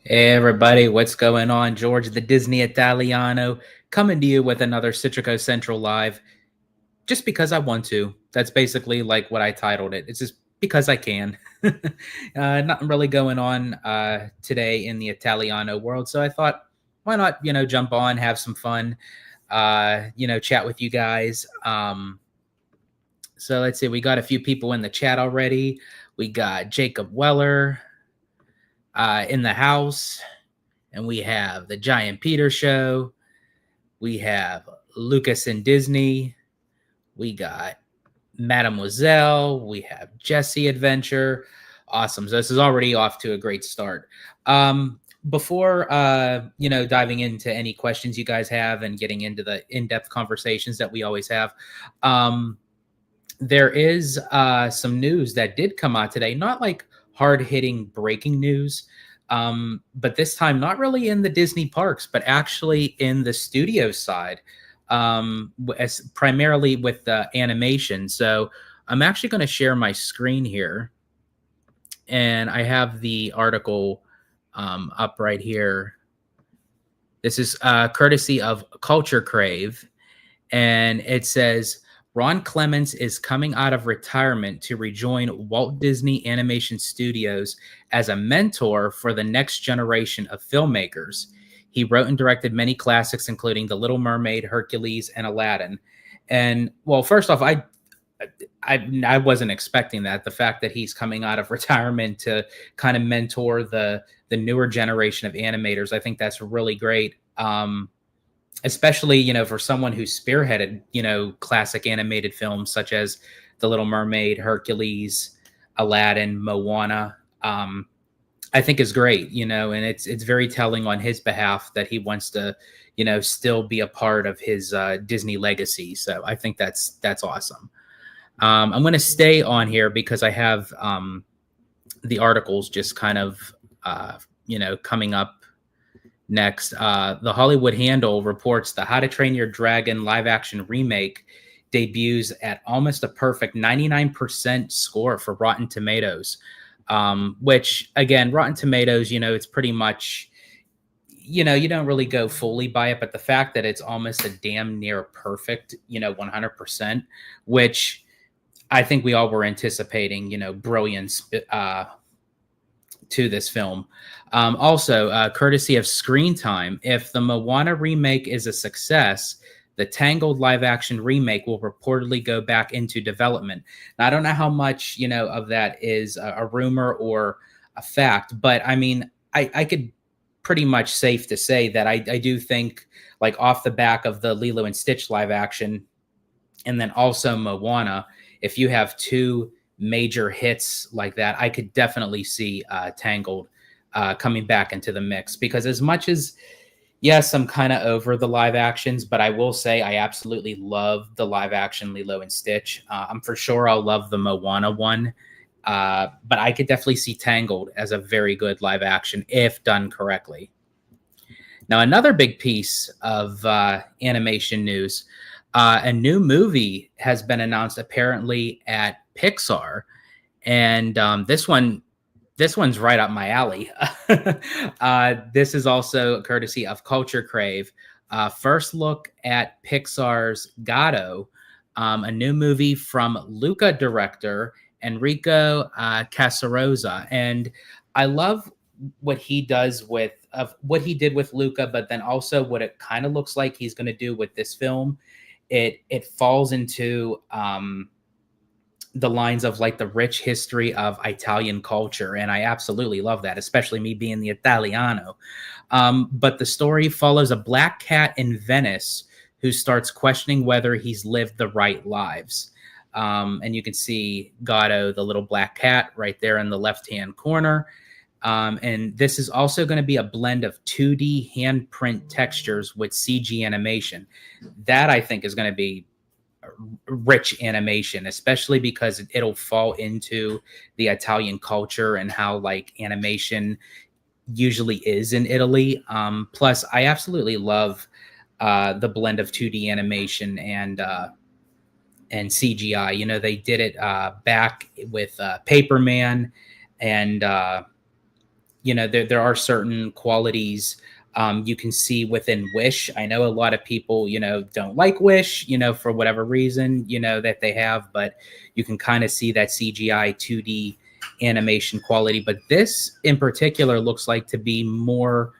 Hey everybody, what's going on? George the Disney Italiano coming to you with another Citrico Central Live just because I want to. That's basically like what I titled it. It's just because I can. Nothing really going on today in the Italiano world. So I thought, why not, jump on, have some fun, chat with you guys. So let's see, we got a few people in the chat already. We got Jacob Weller in the house. And we have the Giant Peter Show. We have Lucas and Disney. We got Mademoiselle. We have Jesse Adventure. Awesome. So this is already off to a great start. Before diving into any questions you guys have and getting into the in-depth conversations that we always have, there is some news that did come out today. Not like hard-hitting breaking news, but this time not really in the Disney parks, but actually in the studio side, as primarily with the animation. So I'm actually going to share my screen here, and I have the article up right here. This is courtesy of Culture Crave, and it says Ron Clements is coming out of retirement to rejoin Walt Disney Animation Studios as a mentor for the next generation of filmmakers. He wrote and directed many classics, including The Little Mermaid, Hercules, and Aladdin. And well, first off, I wasn't expecting that. The fact that he's coming out of retirement to kind of mentor the newer generation of animators, I think that's really great. Especially for someone who spearheaded classic animated films such as The Little Mermaid, Hercules, Aladdin, Moana. I think is great, and it's very telling on his behalf that he wants to still be a part of his Disney legacy. So I think that's awesome. I'm going to stay on here because I have the articles just kind of coming up next. The Hollywood Handle reports the How to Train Your Dragon live action remake debuts at almost a perfect 99% score for Rotten Tomatoes, which again, Rotten Tomatoes, it's pretty much, you don't really go fully by it, but the fact that it's almost a damn near perfect, 100%, which I think we all were anticipating, brilliance to this film. Also, courtesy of Screen Time, if the Moana remake is a success, the Tangled live action remake will reportedly go back into development. Now, I don't know how much, of that is a rumor or a fact, but I mean, I could pretty much safe to say that I do think, like, off the back of the Lilo and Stitch live action, and then also Moana, if you have two major hits like that, I could definitely see Tangled coming back into the mix. Because as much as, yes, I'm kind of over the live actions, but I will say I absolutely love the live action Lilo and Stitch. I'm for sure I'll love the Moana one, but I could definitely see Tangled as a very good live action if done correctly. Now, another big piece of animation news. A new movie has been announced apparently at Pixar, and this one's right up my alley. This is also courtesy of Culture Crave. First look at Pixar's Gato, a new movie from Luca director Enrico Casarosa, and I love what he does what he did with Luca, but then also what it kind of looks like he's going to do with this film. It falls into the lines of like the rich history of Italian culture, and I absolutely love that, especially me being the Italiano. But the story follows a black cat in Venice who starts questioning whether he's lived the right lives. And you can see Gatto, the little black cat, right there in the left-hand corner. And this is also going to be a blend of 2D handprint textures with CG animation. That I think is going to be rich animation, especially because it'll fall into the Italian culture and how like animation usually is in Italy. Plus, I absolutely love the blend of 2D animation and CGI. They did it back with Paperman and there are certain qualities you can see within Wish. I know a lot of people, don't like Wish, for whatever reason, that they have, but you can kind of see that CGI 2D animation quality. But this in particular looks like to be more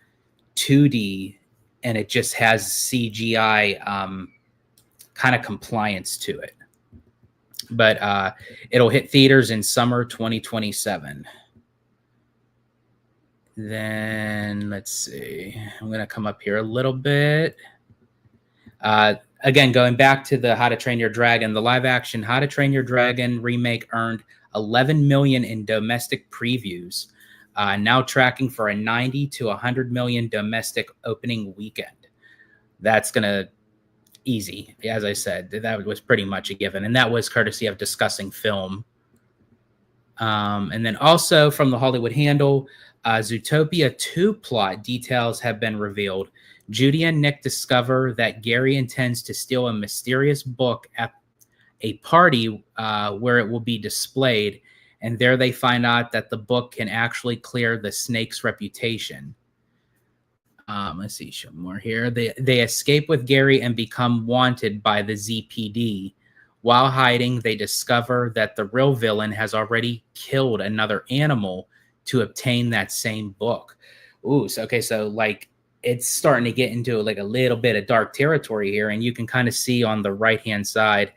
2D, and it just has CGI kind of compliance to it. But it'll hit theaters in summer 2027. Then let's see. I'm going to come up here a little bit. Again, going back to the How to Train Your Dragon, the live action How to Train Your Dragon remake earned 11 million in domestic previews, now tracking for a 90 to 100 million domestic opening weekend. That's going to easy. As I said, that was pretty much a given. And that was courtesy of Discussing Film. And then also from the Hollywood Handle, Zootopia 2 plot details have been revealed. Judy and Nick discover that Gary intends to steal a mysterious book at a party where it will be displayed, and there they find out that the book can actually clear the snake's reputation. Let's see, some more here. They escape with Gary and become wanted by the ZPD. While hiding, they discover that the real villain has already killed another animal to obtain that same book. Ooh, so like it's starting to get into like a little bit of dark territory here, and you can kind of see on the right-hand side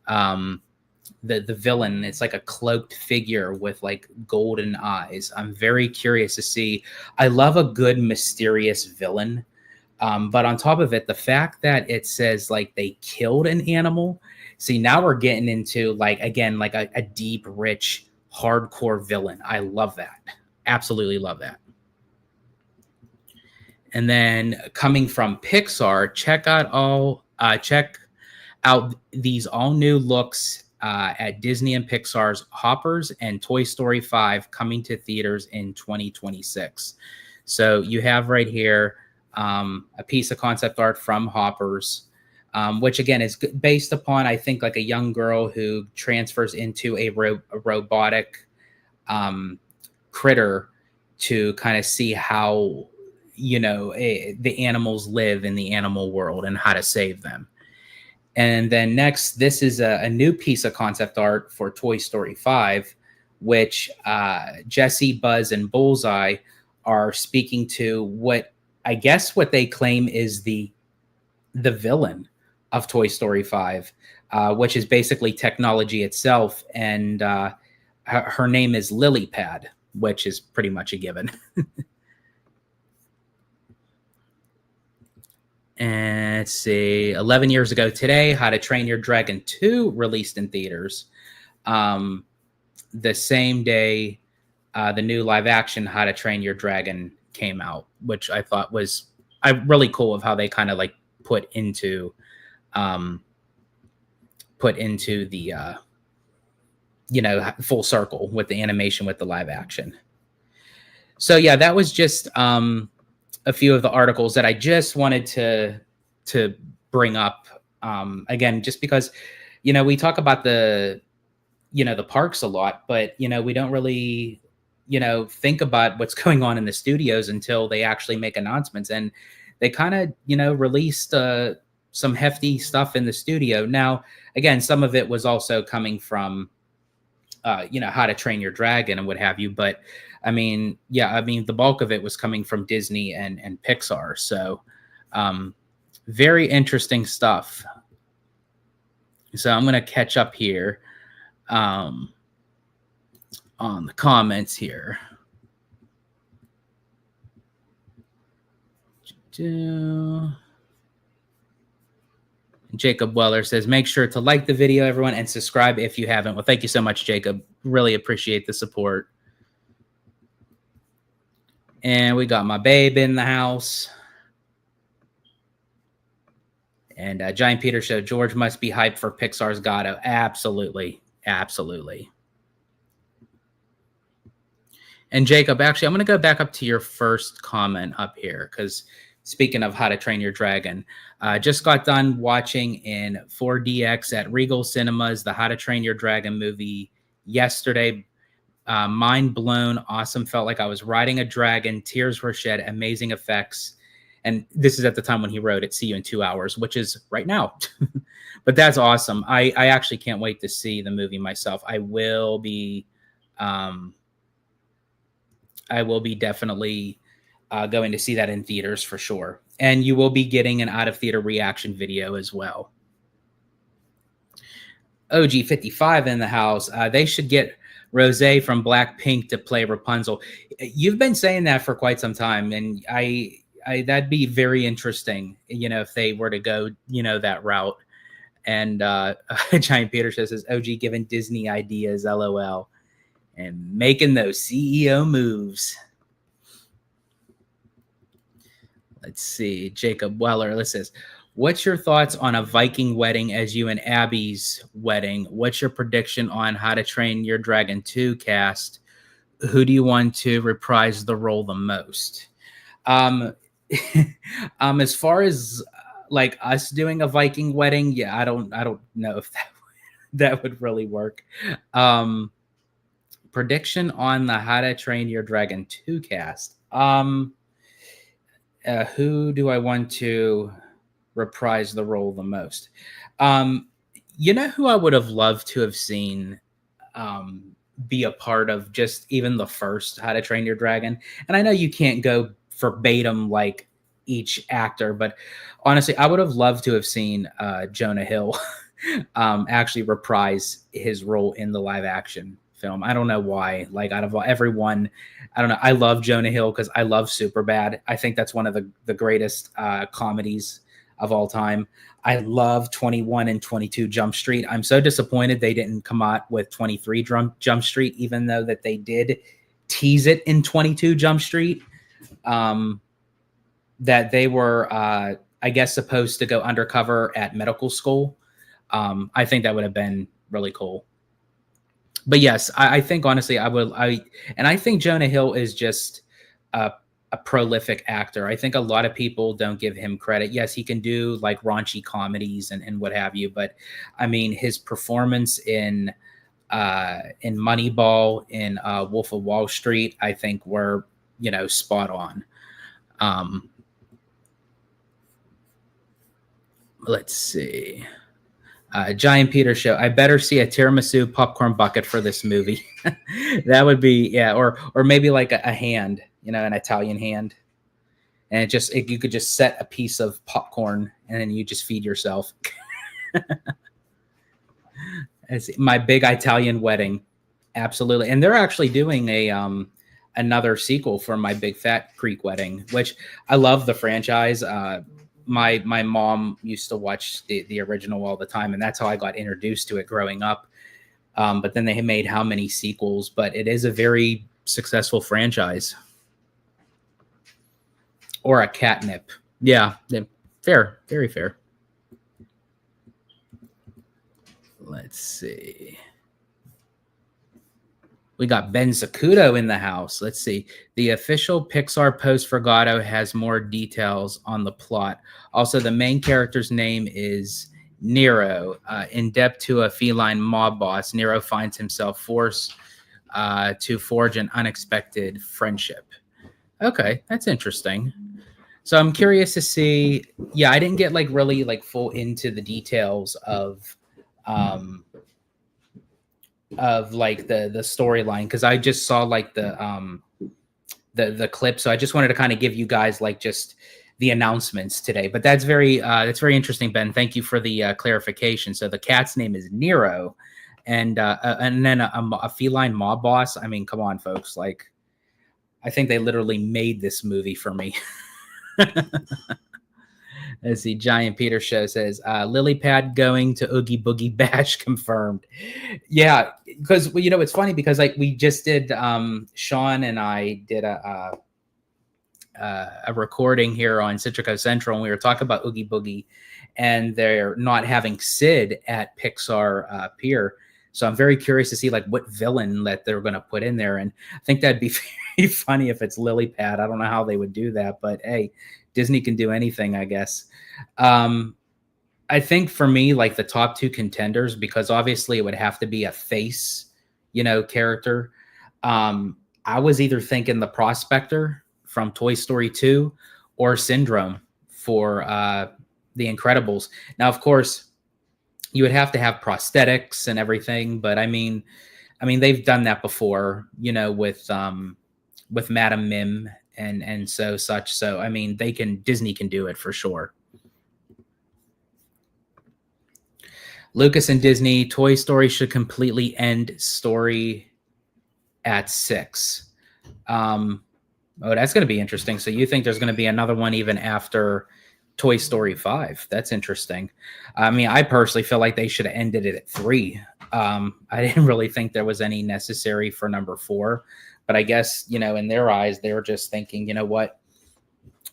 the villain. It's like a cloaked figure with like golden eyes. I'm very curious to see. I love a good mysterious villain, but on top of it, the fact that it says like they killed an animal. See, now we're getting into like, again, like a deep, rich, hardcore villain. I love that. Absolutely love that. And then coming from Pixar, check out these all new looks at Disney and Pixar's Hoppers and Toy Story 5 coming to theaters in 2026. So you have right here a piece of concept art from Hoppers, which again is based upon, I think, like a young girl who transfers into a robotic critter to kind of see how, the animals live in the animal world and how to save them. And then next, this is a new piece of concept art for Toy Story 5, which Jesse, Buzz, and Bullseye are speaking to what they claim is the villain of Toy Story 5, which is basically technology itself. And her name is Lilypad, which is pretty much a given. And let's see, 11 years ago today, How to Train Your Dragon 2 released in theaters. The same day, the new live action How to Train Your Dragon came out, which I thought was really cool of how they kind of like put into the full circle with the animation with the live action. So yeah, that was just a few of the articles that I just wanted to bring up. Again, just because we talk about the parks a lot, but we don't really think about what's going on in the studios until they actually make announcements. And they kind of released some hefty stuff in the studio. Now, again, some of it was also coming from How to Train Your Dragon and what have you. But the bulk of it was coming from Disney and Pixar. So very interesting stuff. So I'm going to catch up here on the comments here. Jacob Weller says, make sure to like the video, everyone, and subscribe if you haven't. Well, thank you so much, Jacob. Really appreciate the support. And we got my babe in the house. And Giant Peter showed George must be hyped for Pixar's Gato. Absolutely. Absolutely. And Jacob, actually, I'm going to go back up to your first comment up here, because speaking of How to Train Your Dragon, just got done watching in 4DX at Regal Cinemas, the How to Train Your Dragon movie yesterday. Mind blown, awesome. Felt like I was riding a dragon. Tears were shed. Amazing effects. And this is at the time when he wrote it. See you in 2 hours, which is right now. But that's awesome. I actually can't wait to see the movie myself. Um, I will be definitely going to see that in theaters for sure. And you will be getting an out of theater reaction video as well. OG55 in the house. They should get Rose from Blackpink to play Rapunzel. You've been saying that for quite some time, and I that'd be very interesting. You know, if they were to go, that route. And Giant Peter says, "OG giving Disney ideas, LOL, and making those CEO moves." Let's see. Jacob Weller. This says, what's your thoughts on a Viking wedding as you and Abby's wedding? What's your prediction on How to Train Your Dragon 2 cast? Who do you want to reprise the role the most? As far as like us doing a Viking wedding, yeah, I don't know if that would really work. Prediction on the How to Train Your Dragon 2 cast. Who do I want to reprise the role the most? You know who I would have loved to have seen be a part of just even the first How to Train Your Dragon? And I know you can't go verbatim like each actor, but honestly, I would have loved to have seen Jonah Hill actually reprise his role in the live action film. I don't know why. Like, out of everyone, I don't know. I love Jonah Hill because I love Superbad. I think that's one of the greatest comedies of all time. I love 21 and 22 Jump Street. I'm so disappointed they didn't come out with 23 Jump Street, even though that they did tease it in 22 Jump Street. That they were, I guess, supposed to go undercover at medical school. I think that would have been really cool. But yes, I think honestly, I think Jonah Hill is just a prolific actor. I think a lot of people don't give him credit. Yes, he can do like raunchy comedies and what have you, but I mean, his performance in Moneyball, in Wolf of Wall Street, I think were spot on. Let's see. Giant Peter show. I better see a tiramisu popcorn bucket for this movie. That would be, yeah, or maybe like a hand, an Italian hand, and you could just set a piece of popcorn and then you just feed yourself. It's My Big Italian Wedding, absolutely. And they're actually doing another sequel for My Big Fat Greek Wedding, which I love the franchise. My mom used to watch the original all the time, and that's how I got introduced to it growing up. But then they made how many sequels, but it is a very successful franchise. Or a catnip. Yeah, fair, very fair. Let's see. We got Ben Zacuto in the house. Let's see. The official Pixar post for Gato has more details on the plot. Also, the main character's name is Nero. In depth to a feline mob boss, Nero finds himself forced to forge an unexpected friendship. Okay, that's interesting. So I'm curious to see. Yeah, I didn't get really full into the details of the storyline, because I just saw the clip. So I just wanted to kind of give you guys just the announcements today. But that's very interesting, Ben. Thank you for the clarification. So the cat's name is Nero, and then a feline mob boss. I mean, come on, folks. I think they literally made this movie for me. Let's see. Giant Peter show says lily pad going to Oogie Boogie Bash confirmed. Yeah, because it's funny because we just did Sean and I did a recording here on Citrico Central, and we were talking about Oogie Boogie, and they're not having Sid at Pixar Pier. So I'm very curious to see what villain that they're going to put in there, and I think that'd be very funny if it's lily pad. I don't know how they would do that, but hey, Disney can do anything, I guess. I think for me, the top two contenders, because obviously it would have to be a face, character. I was either thinking the Prospector from Toy Story 2 or Syndrome for The Incredibles. Now, of course, you would have to have prosthetics and everything, but I mean they've done that before, with Madame Mim and so such. So I mean Disney can do it for sure. Lucas and Disney, Toy Story should completely end story at 6. Oh, that's going to be interesting. So you think there's going to be another one even after Toy Story 5? That's interesting. I mean, I personally feel like they should have ended it at 3. I didn't really think there was any necessary for number 4, but I guess, in their eyes, they were just thinking, you know what?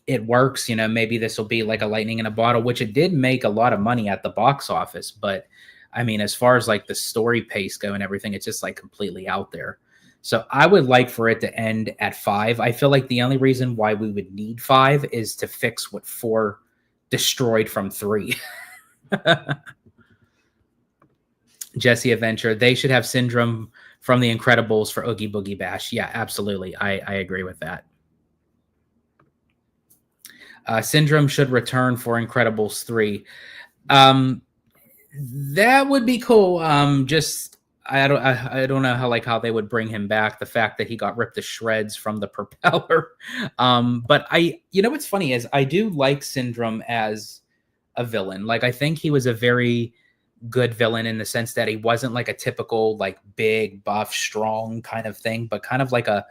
It works, maybe this will be like a lightning in a bottle, which it did make a lot of money at the box office. But I mean, as far as like the story pace go and everything, it's just like completely out there. So I would like for it to end at 5. I feel like the only reason why we would need 5 is to fix what 4 destroyed from 3. Jesse Adventure, they should have Syndrome from The Incredibles for Oogie Boogie Bash. Yeah, absolutely. I agree with that. Syndrome should return for Incredibles 3. That would be cool. I don't know how they would bring him back. The fact that he got ripped to shreds from the propeller. But what's funny is I do like Syndrome as a villain. Like I think he was a very good villain in the sense that he wasn't like a typical like big buff strong kind of thing, but kind of like a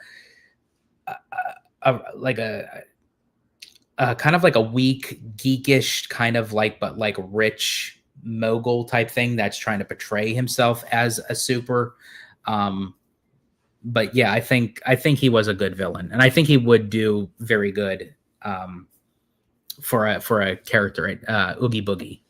kind of like a weak geekish kind of like, but like rich mogul type thing that's trying to portray himself as a super. But yeah, I think he was a good villain, and I think he would do very good for a character at Oogie Boogie.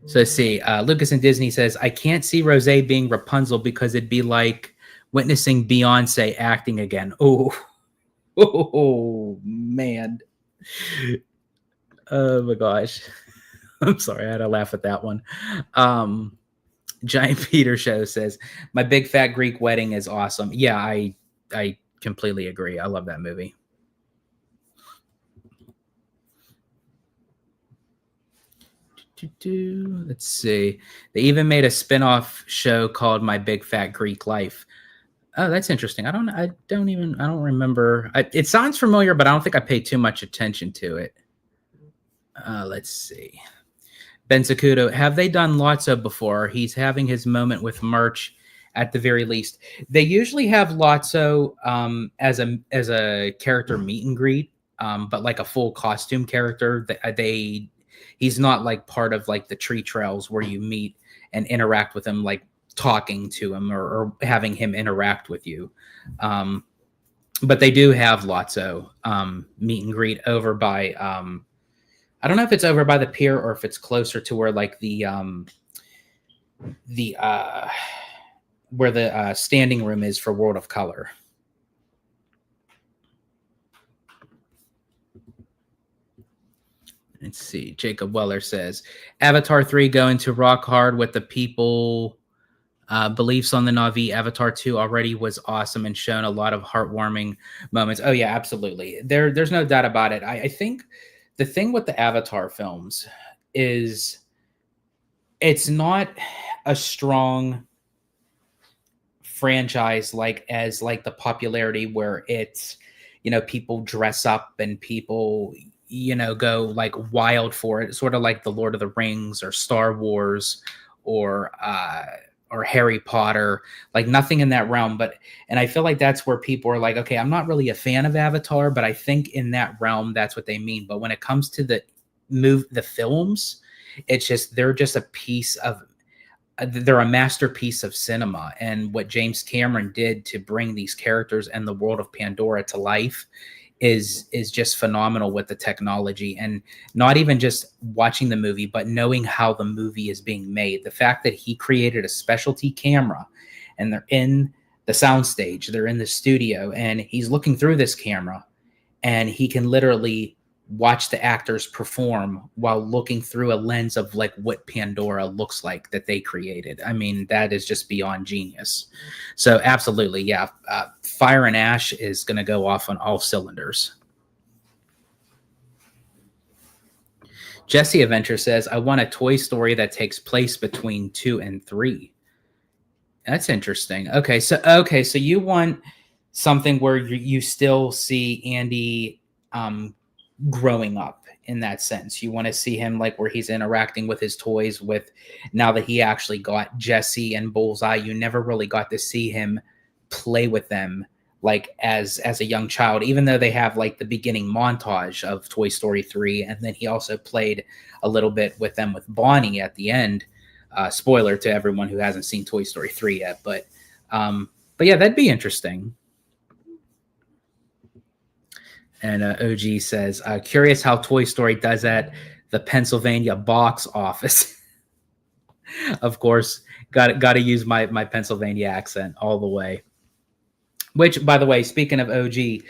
So let's see. Lucas and Disney says, I can't see Rose being Rapunzel because it'd be like witnessing Beyonce acting again. Oh man. Oh my gosh. I'm sorry, I had to laugh at that one. Giant Peter Show says, my Big Fat Greek Wedding is awesome. Yeah, I completely agree. I love that movie. Let's see. They even made a spin-off show called My Big Fat Greek Life. Oh, that's interesting. I don't remember. It sounds familiar, but I don't think I paid too much attention to it. Let's see. Ben Sakudo, have they done Lotso before? He's having his moment with merch at the very least. They usually have Lotso as a character meet and greet, but like a full costume character. He's not like part of like the tree trails where you meet and interact with him, like talking to him or having him interact with you. But they do have Lotso meet and greet over by I don't know if it's over by the pier or if it's closer to where like where the standing room is for World of Color. Let's see. Jacob Weller says, Avatar 3 going to rock hard with the people beliefs on the Na'vi. Avatar 2 already was awesome and shown a lot of heartwarming moments. Oh, yeah, absolutely. There's no doubt about it. I think the thing with the Avatar films is it's not a strong franchise as the popularity where it's, people dress up and people go like wild for it, sort of like the Lord of the Rings or Star Wars or Harry Potter, like nothing in that realm. And I feel like that's where people are like, okay, I'm not really a fan of Avatar, but I think in that realm, that's what they mean. But when it comes to the films, it's just, they're a masterpiece of cinema. And what James Cameron did to bring these characters and the world of Pandora to life is just phenomenal with the technology, and not even just watching the movie, but knowing how the movie is being made. The fact that he created a specialty camera and they're in the soundstage, they're in the studio, and he's looking through this camera and he can literally watch the actors perform while looking through a lens of like what Pandora looks like that they created. I mean, that is just beyond genius. So absolutely, yeah. Fire and Ash is going to go off on all cylinders. Jesse Adventure says, I want a Toy Story that takes place between 2 and 3. That's interesting. Okay, so you want something where you still see Andy growing up in that sense. You want to see him like where he's interacting with his toys with now that he actually got Jesse and Bullseye. You never really got to see him play with them like as a young child, even though they have like the beginning montage of Toy Story 3, and then he also played a little bit with them with Bonnie at the end. Spoiler to everyone who hasn't seen Toy Story 3 yet, but yeah, that'd be interesting. And OG says, curious how Toy Story does at the Pennsylvania box office. Of course, got to use my Pennsylvania accent all the way. Which, by the way, speaking of OG,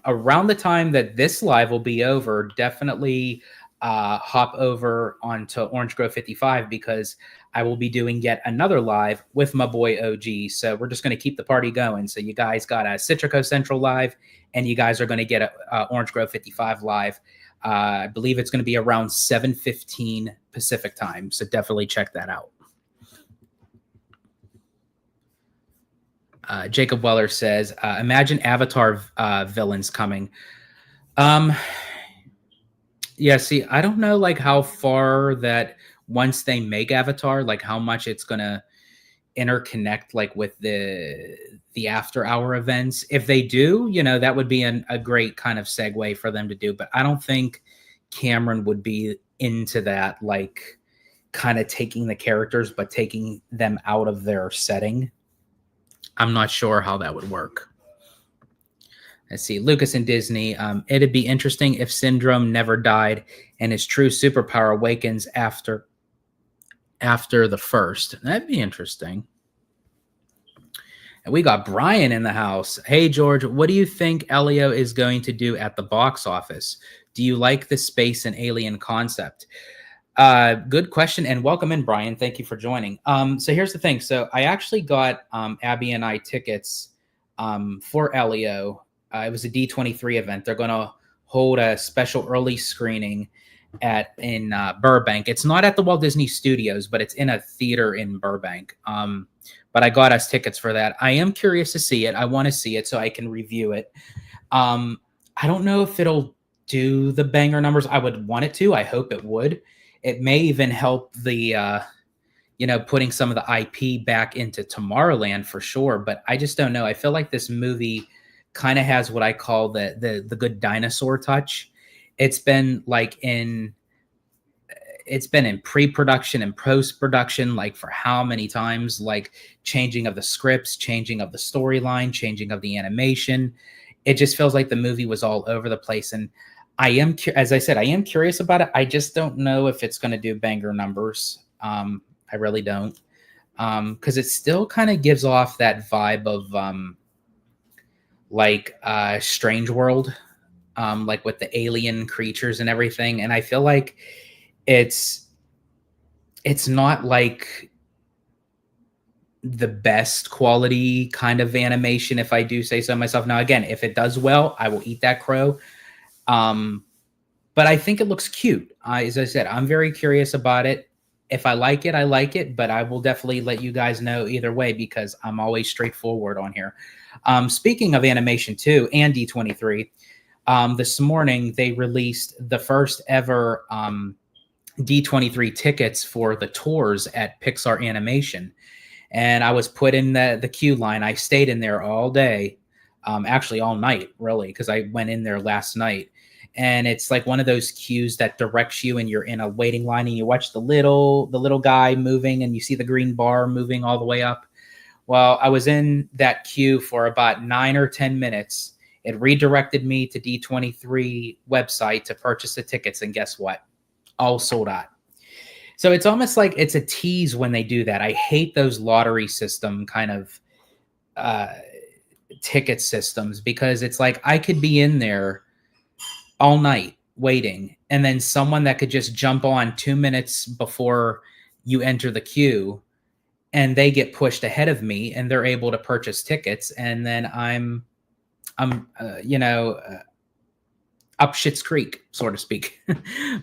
around the time that this live will be over, definitely hop over onto Orange Grove 55 because I will be doing yet another live with my boy OG. So we're just going to keep the party going. So you guys got a Citrico Central live, and you guys are going to get a Orange Grove 55 live. I believe it's going to be around 7:15 Pacific time. So definitely check that out. Jacob Weller says, imagine Avatar villains coming. Yeah, see, I don't know like how far that once they make Avatar, like how much it's gonna interconnect like with the after hour events. If they do, that would be a great kind of segue for them to do. But I don't think Cameron would be into that, like kind of taking the characters but taking them out of their setting. I'm not sure how that would work. Let's see. Lucas and Disney. It'd be interesting if Syndrome never died and his true superpower awakens after the first. That'd be interesting. And we got Brian in the house. Hey, George, what do you think Elio is going to do at the box office? Do you like the space and alien concept? Good question, and welcome in, Brian. Thank you for joining. So here's the thing. So I actually got Abby and I tickets for Elio. It was a D23 event. They're going to hold a special early screening in Burbank. It's not at the Walt Disney Studios, but it's in a theater in Burbank. But I got us tickets for that. I am curious to see it. I want to see it so I can review it. I don't know if it'll do the banger numbers I would want it to. I hope it would. It may even help the, putting some of the IP back into Tomorrowland for sure. But I just don't know. I feel like this movie kind of has what I call the good dinosaur touch. It's been in pre-production and post-production, like for how many times, like changing of the scripts, changing of the storyline, changing of the animation. It just feels like the movie was all over the place. And as I said, I am curious about it. I just don't know if it's going to do banger numbers. I really don't. Because it still kind of gives off that vibe of Strange World, like with the alien creatures and everything. And I feel like it's not like the best quality kind of animation, if I do say so myself. Now, again, if it does well, I will eat that crow. But I think it looks cute. As I said, I'm very curious about it. If I like it, I like it, but I will definitely let you guys know either way because I'm always straightforward on here. Speaking of animation too, and D23, this morning they released the first ever D23 tickets for the tours at Pixar Animation. And I was put in the queue line. I stayed in there all day, actually all night, really, because I went in there last night. And it's like one of those queues that directs you, and you're in a waiting line, and you watch the little guy moving, and you see the green bar moving all the way up. Well, I was in that queue for about 9 or 10 minutes. It redirected me to D23 website to purchase the tickets, and guess what? All sold out. So it's almost like it's a tease when they do that. I hate those lottery system kind of ticket systems because it's like I could be in there all night waiting, and then someone that could just jump on 2 minutes before you enter the queue, and they get pushed ahead of me, and they're able to purchase tickets, and then I'm up Shit's Creek, so to speak.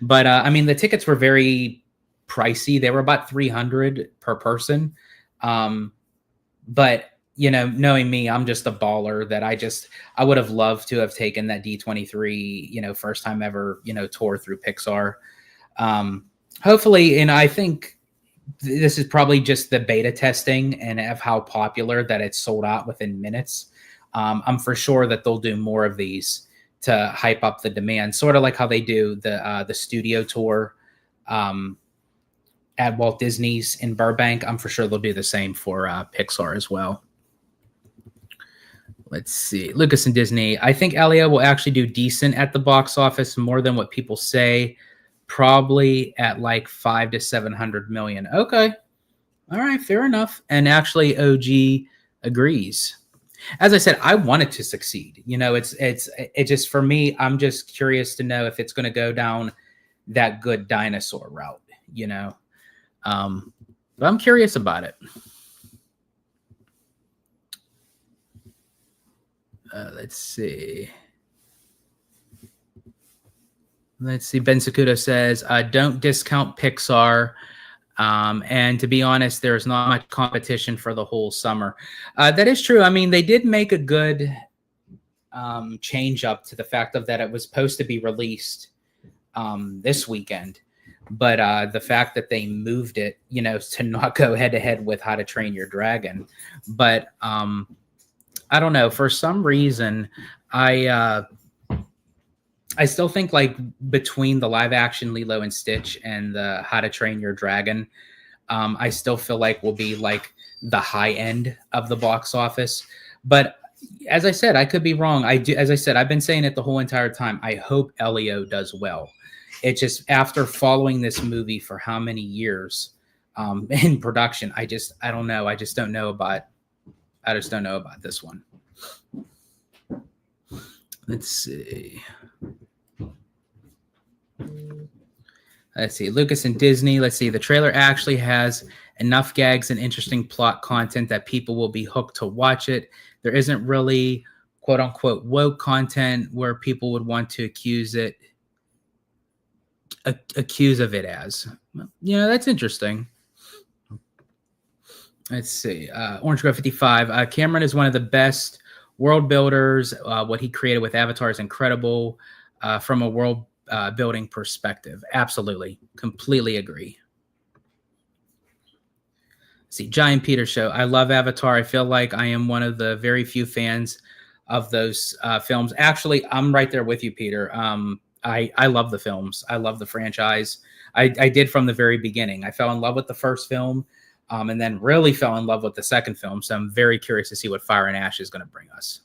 But I mean, the tickets were very pricey. They were about $300 per person. But knowing me, I'm just a baller that I would have loved to have taken that D23, first time ever, tour through Pixar. Hopefully, and I think this is probably just the beta testing and of how popular that it's sold out within minutes. I'm for sure that they'll do more of these to hype up the demand, sort of like how they do the studio tour at Walt Disney's in Burbank. I'm for sure they'll do the same for Pixar as well. Let's see. Lucas and Disney. I think Elio will actually do decent at the box office, more than what people say. Probably at like 500 to 700 million. Okay. All right. Fair enough. And actually, OG agrees. As I said, I want it to succeed. It just, for me, I'm just curious to know if it's going to go down that good dinosaur route, but I'm curious about it. Let's see. Ben Sakudo says, don't discount Pixar. And to be honest, there's not much competition for the whole summer. That is true. I mean, they did make a good change up to the fact of that it was supposed to be released this weekend. But the fact that they moved it, to not go head to head with How to Train Your Dragon. But I don't know. For some reason, I still think like between the live action Lilo and Stitch and the How to Train Your Dragon, I still feel like will be like the high end of the box office. But as I said, I could be wrong. As I said, I've been saying it the whole entire time. I hope Elio does well. It's just after following this movie for how many years in production, I don't know. I just don't know about this one. Let's see. Lucas and Disney. Let's see. The trailer actually has enough gags and interesting plot content that people will be hooked to watch it. There isn't really quote unquote woke content where people would want to accuse of it as. That's interesting. Let's see. Orange Grove 55. Cameron is one of the best world builders. What he created with Avatar is incredible from a world building perspective. Absolutely. Completely agree. See, Giant Peter Show. I love Avatar. I feel like I am one of the very few fans of those films. Actually, I'm right there with you, Peter. I love the films. I love the franchise. I did from the very beginning. I fell in love with the first film and then really fell in love with the second film. So I'm very curious to see what Fire and Ash is going to bring us.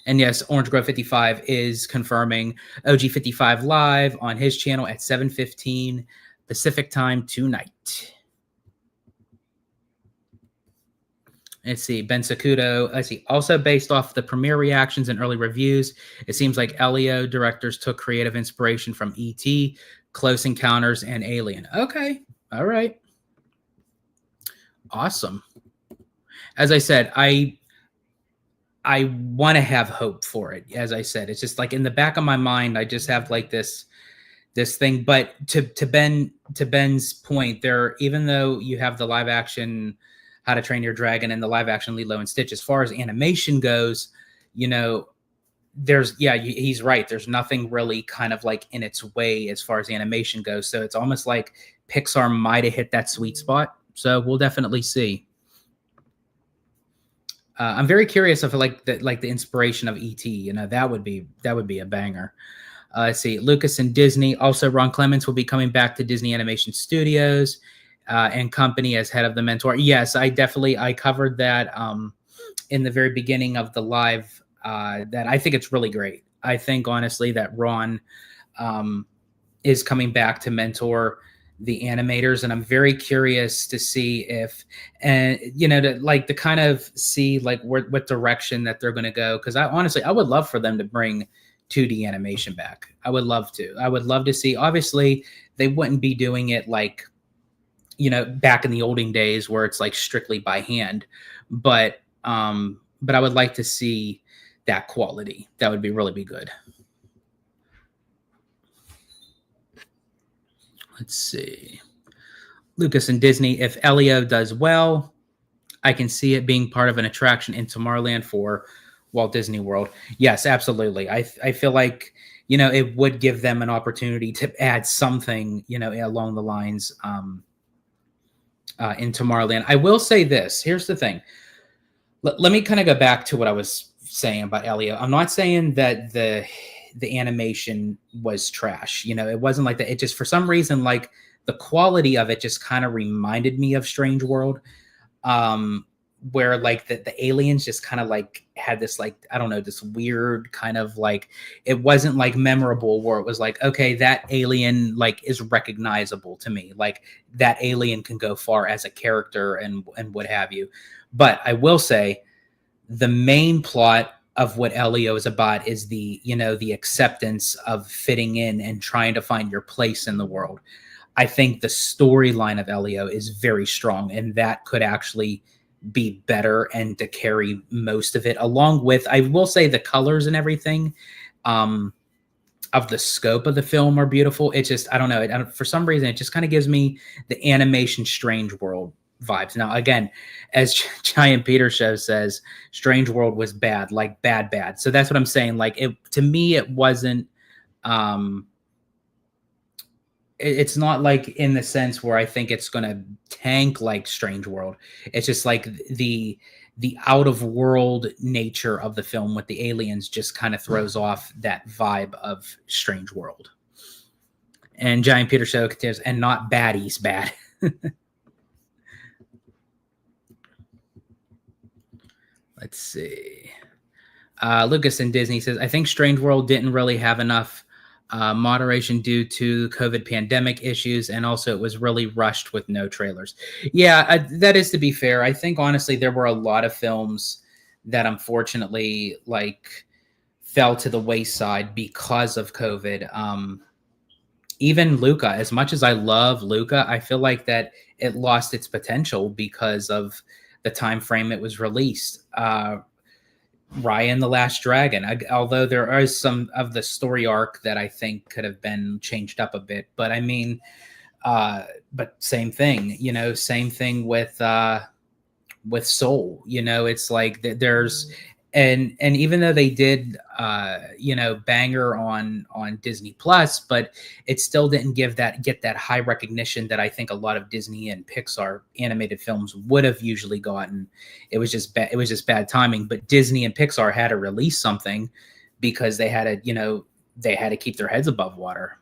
And yes, Orange Grove 55 is confirming OG 55 live on his channel at 7:15 Pacific time tonight. Let's see, Ben Sakudo. Let's see, also based off the premiere reactions and early reviews, it seems like Elio directors took creative inspiration from E.T., Close Encounters, and Alien. Okay, all right. Awesome. As I said, I want to have hope for it. As I said, it's just like in the back of my mind, I just have like this thing. But to Ben's point, there, even though you have the live action How to Train Your Dragon and the live action Lilo and Stitch, as far as animation goes, he's right. There's nothing really kind of like in its way as far as animation goes. So it's almost like Pixar might have hit that sweet spot. So we'll definitely see. I'm very curious if the inspiration of E.T. That would be a banger. Let's see, Lucas and Disney. Also, Ron Clements will be coming back to Disney Animation Studios and Company as head of the Mentor. Yes, I covered that in the very beginning of the live. That I think it's really great. I think honestly that Ron is coming back to mentor the animators, and I'm very curious to see if, and to kind of see like what direction that they're going to go. Because I would love for them to bring 2D animation back. I would love to. I would love to see. Obviously, they wouldn't be doing it like, back in the olden days where it's like strictly by hand, but I would like to see that quality. That would be really be good. Let's see. Lucas and Disney, if Elio does well, I can see it being part of an attraction in Tomorrowland for Walt Disney World. Yes, absolutely. I feel like, it would give them an opportunity to add something, along the lines in Tomorrowland. I will say this. Here's the thing. Let me kind of go back to what I was saying about Elio. I'm not saying that the animation was trash. It wasn't like that. It just, for some reason, like the quality of it just kind of reminded me of Strange World, where like the aliens just kind of like had this, like, I don't know, this weird kind of like, it wasn't like memorable where it was like, okay, that alien like is recognizable to me. Like that alien can go far as a character and what have you. But I will say the main plot of what Elio is about is the acceptance of fitting in and trying to find your place in the world. I think the storyline of Elio is very strong, and that could actually be better and to carry most of it, along with, I will say, the colors and everything of the scope of the film are beautiful. It just, I don't know, for some reason, it just kind of gives me the animation Strange World vibes. Now, again, as Giant Peter Show says, Strange World was bad, like bad. So that's what I'm saying. Like, to me, it wasn't, it's not like in the sense where I think it's going to tank like Strange World. It's just like the out of world nature of the film with the aliens just kind of throws off that vibe of Strange World. And Giant Peter Show continues, and not baddies bad. Let's see. Lucas and Disney says, I think Strange World didn't really have enough moderation due to COVID pandemic issues, and also it was really rushed with no trailers. Yeah, that is to be fair. I think honestly there were a lot of films that unfortunately like fell to the wayside because of COVID. Even Luca, as much as I love Luca, I feel like that it lost its potential because of the time frame it was released. Raya and the Last Dragon, although there is some of the story arc that I think could have been changed up a bit, but I mean, but same thing, same thing with Soul. It's like there's and even though they did banger on Disney Plus, but it still didn't get that high recognition that I think a lot of Disney and Pixar animated films would have usually gotten. It was just bad timing. But Disney and Pixar had to release something because they had to keep their heads above water.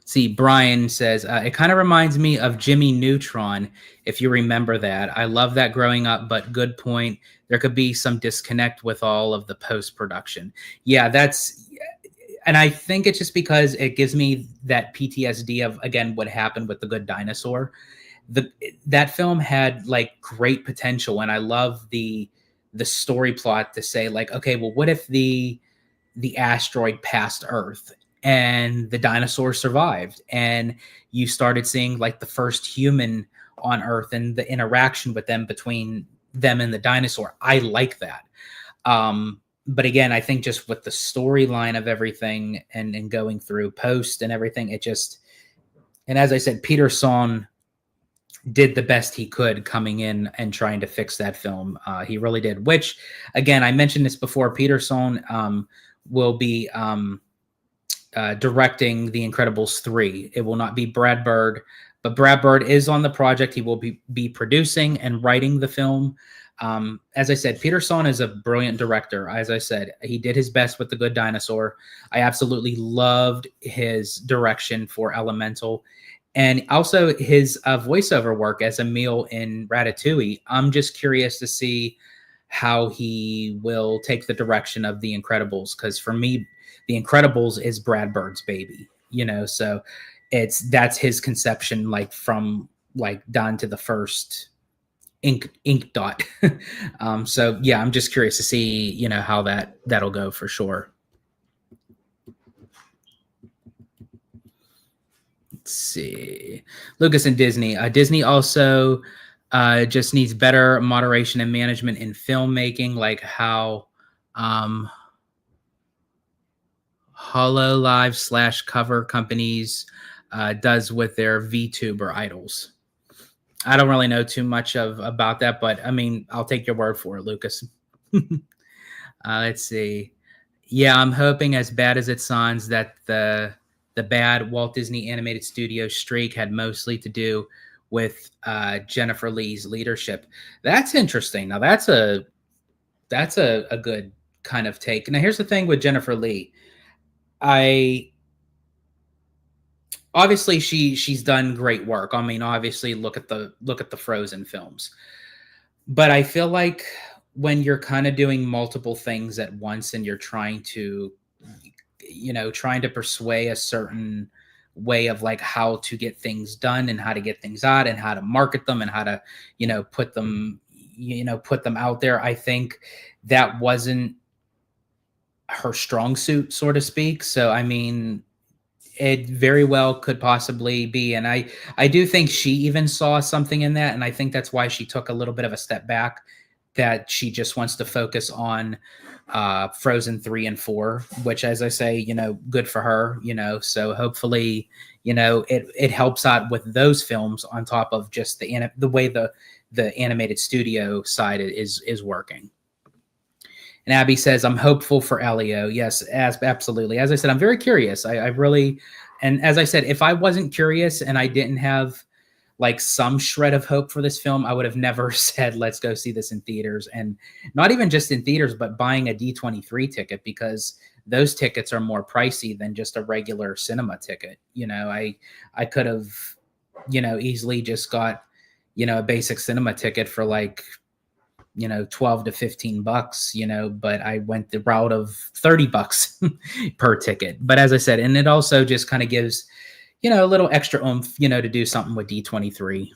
See, Brian says, it kind of reminds me of Jimmy Neutron, if you remember that. I love that growing up, but good point. There could be some disconnect with all of the post-production. Yeah, and I think it's just because it gives me that PTSD of, again, what happened with The Good Dinosaur. That film had like great potential, and I love the story plot to say like, okay, well, what if the asteroid passed Earth and the dinosaurs survived, and you started seeing like the first human on Earth and the interaction with them between them and the dinosaur. I like that. But again, I think just with the storyline of everything and going through post and everything, and as I said, Peter Sohn did the best he could coming in and trying to fix that film. He really did, which again, I mentioned this before, Peter Sohn will be directing The Incredibles 3. It will not be Brad Bird, but Brad Bird is on the project. He will be producing and writing the film. As I said, Peter Sohn is a brilliant director. As I said, he did his best with The Good Dinosaur. I absolutely loved his direction for Elemental, and also his voiceover work as Emile in Ratatouille. I'm just curious to see how he will take the direction of The Incredibles, because for me, The Incredibles is Brad Bird's baby, so that's his conception, like from like down to the first ink dot. So yeah, I'm just curious to see, how that'll go for sure. Let's see. Lucas and Disney. Disney also just needs better moderation and management in filmmaking, like how HoloLive / cover companies does with their VTuber idols. I don't really know too much about that, but I mean, I'll take your word for it, Lucas. Let's see. Yeah, I'm hoping, as bad as it sounds, that the bad Walt Disney Animated Studios streak had mostly to do with Jennifer Lee's leadership. That's interesting. Now that's a good kind of take. Now here's the thing with Jennifer Lee. I obviously she's done great work. I mean, obviously look at the Frozen films. But I feel like when you're kind of doing multiple things at once and you're trying to persuade a certain way of like how to get things done and how to get things out and how to market them and how to, put them out there. I think that wasn't her strong suit, so to speak. So, I mean, it very well could possibly be. And I do think she even saw something in that. And I think that's why she took a little bit of a step back, that she just wants to focus on Frozen 3 and 4, which, as I say, good for her, so hopefully, it helps out with those films on top of just the way the animated studio side is working. And Abby says, I'm hopeful for Elio. Yes, absolutely. As I said, I'm very curious. I really, and as I said, if I wasn't curious and I didn't have like some shred of hope for this film, I would have never said, let's go see this in theaters. And not even just in theaters, but buying a D23 ticket, because those tickets are more pricey than just a regular cinema ticket. I could have, easily just got, a basic cinema ticket for like, 12 to 15 bucks, but I went the route of 30 bucks per ticket. But as I said, and it also just kind of gives, a little extra oomph, to do something with D23.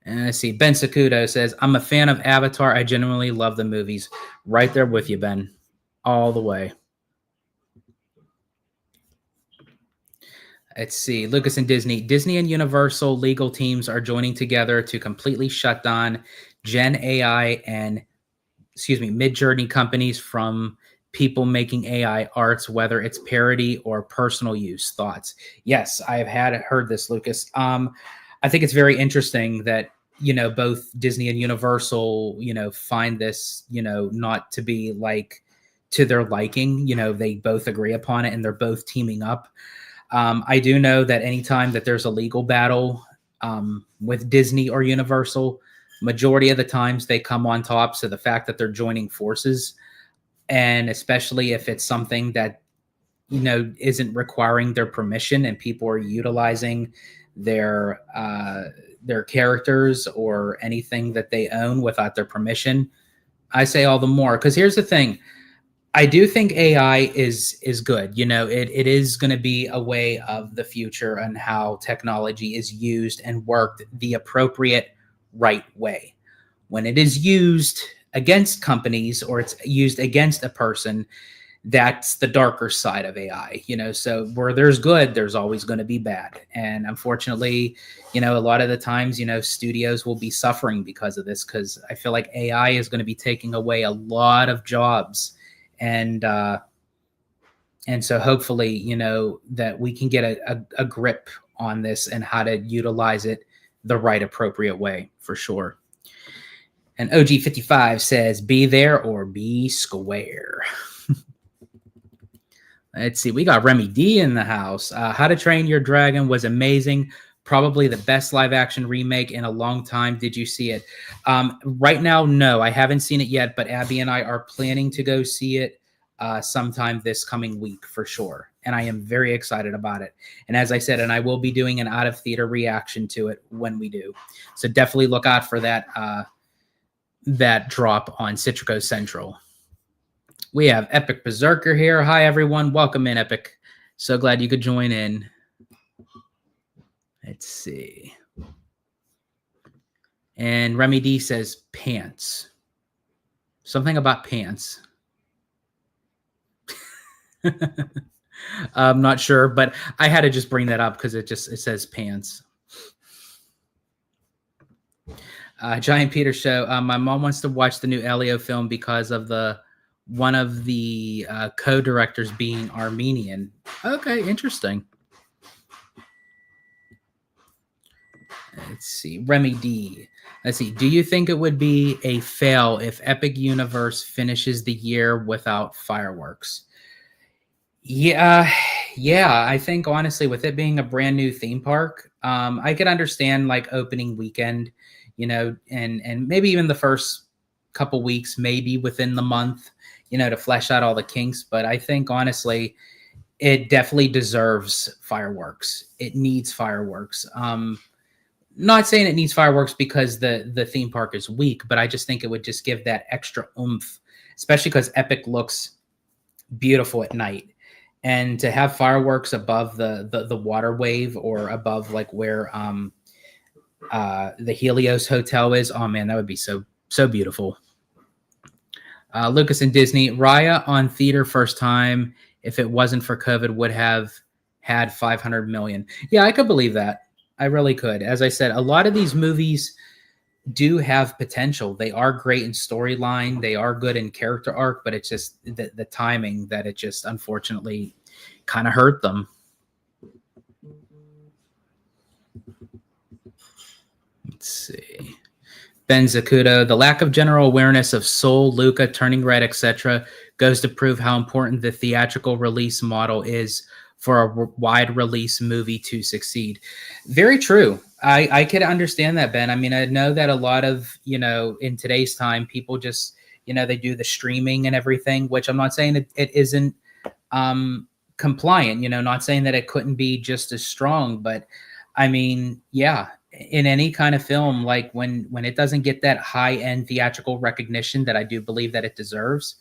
And I see Ben Sakudo says, I'm a fan of Avatar. I genuinely love the movies. Right there with you, Ben. All the way. Let's see. Lucas and Disney. Disney and Universal legal teams are joining together to completely shut down Gen AI and, Mid-Journey companies from people making AI arts, whether it's parody or personal use. Thoughts? Yes, I have heard this, Lucas. I think it's very interesting that, both Disney and Universal, find this, not to be like to their liking. They both agree upon it and they're both teaming up. I do know that anytime that there's a legal battle with Disney or Universal, majority of the times they come on top. So the fact that they're joining forces, and especially if it's something that, isn't requiring their permission and people are utilizing their characters or anything that they own without their permission, I say all the more. Because here's the thing. I do think AI is good. It is going to be a way of the future and how technology is used and worked the appropriate right way. When it is used against companies or it's used against a person, that's the darker side of AI. So where there's good, there's always going to be bad. And unfortunately, a lot of the times, studios will be suffering because of this, because I feel like AI is going to be taking away a lot of jobs. And so hopefully, that we can get a grip on this and how to utilize it the right appropriate way, for sure. And OG55 says, be there or be square. Let's see. We got Remy D in the house. How to Train Your Dragon was amazing. Probably the best live action remake in a long time. Did you see it? Right now, no, I haven't seen it yet, but Abby and I are planning to go see it sometime this coming week for sure. And I am very excited about it. And as I said, and I will be doing an out of theater reaction to it when we do. So definitely look out for that, that drop on Citrico Central. We have Epic Berserker here. Hi, everyone. Welcome in, Epic. So glad you could join in. Let's see. And Remy D says pants. Something about pants. I'm not sure, but I had to just bring that up because it says pants. Giant Peter show. My mom wants to watch the new Elio film because of one of the co-directors being Armenian. Okay, interesting. Let's see. Remy D. Let's see. Do you think it would be a fail if Epic Universe finishes the year without fireworks? Yeah, I think honestly, with it being a brand new theme park, I could understand like opening weekend, and maybe even the first couple weeks, maybe within the month, to flesh out all the kinks. But I think honestly, it definitely deserves fireworks. It needs fireworks. Not saying it needs fireworks because the theme park is weak, but I just think it would just give that extra oomph, especially because Epic looks beautiful at night. And to have fireworks above the water wave or above like where the Helios Hotel is, oh man, that would be so beautiful. Lucas and Disney, Raya on theater first time, if it wasn't for COVID, would have had 500 million. Yeah, I could believe that. I really could. As I said, a lot of these movies do have potential. They are great in storyline. They are good in character arc, but it's just the timing that it just unfortunately kind of hurt them. Let's see. Ben Zacuto, the lack of general awareness of Soul, Luca, Turning Red, etc. goes to prove how important the theatrical release model is for a wide release movie to succeed. Very true. I could understand that, Ben. I mean, I know that a lot of, in today's time, people just, they do the streaming and everything, which I'm not saying that it isn't compliant, not saying that it couldn't be just as strong, but I mean, yeah, in any kind of film, like when it doesn't get that high-end theatrical recognition that I do believe that it deserves,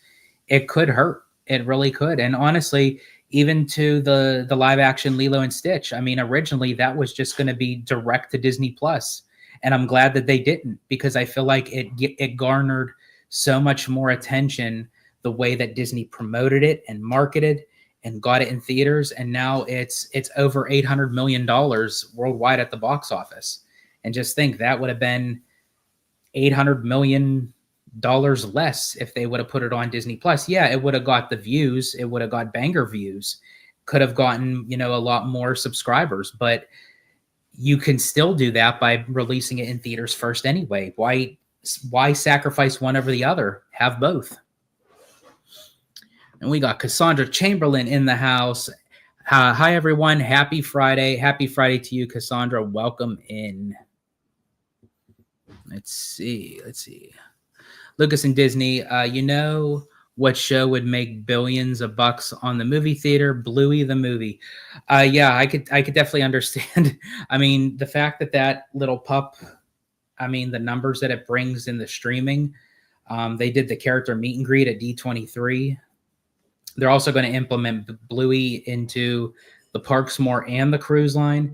it could hurt. It really could. And honestly, even to the live action Lilo and Stitch, I mean, originally that was just going to be direct to Disney Plus, and I'm glad that they didn't, because I feel like it garnered so much more attention the way that Disney promoted it and marketed and got it in theaters, and now it's over $800 million worldwide at the box office. And just think, that would have been $800 million less if they would have put it on Disney Plus. Yeah, it would have got the views, it would have got banger views, could have gotten, a lot more subscribers, but you can still do that by releasing it in theaters first anyway. Why sacrifice one over the other? Have both. And we got Cassandra Chamberlain in the house. Hi, everyone. Happy Friday. Happy Friday to you, Cassandra. Welcome in. Let's see. Lucas and Disney, what show would make billions of bucks on the movie theater? Bluey the movie. Yeah, I could definitely understand. I mean, the fact that little pup, I mean, the numbers that it brings in the streaming. They did the character meet and greet at D23. They're also going to implement Bluey into the parks more and the cruise line.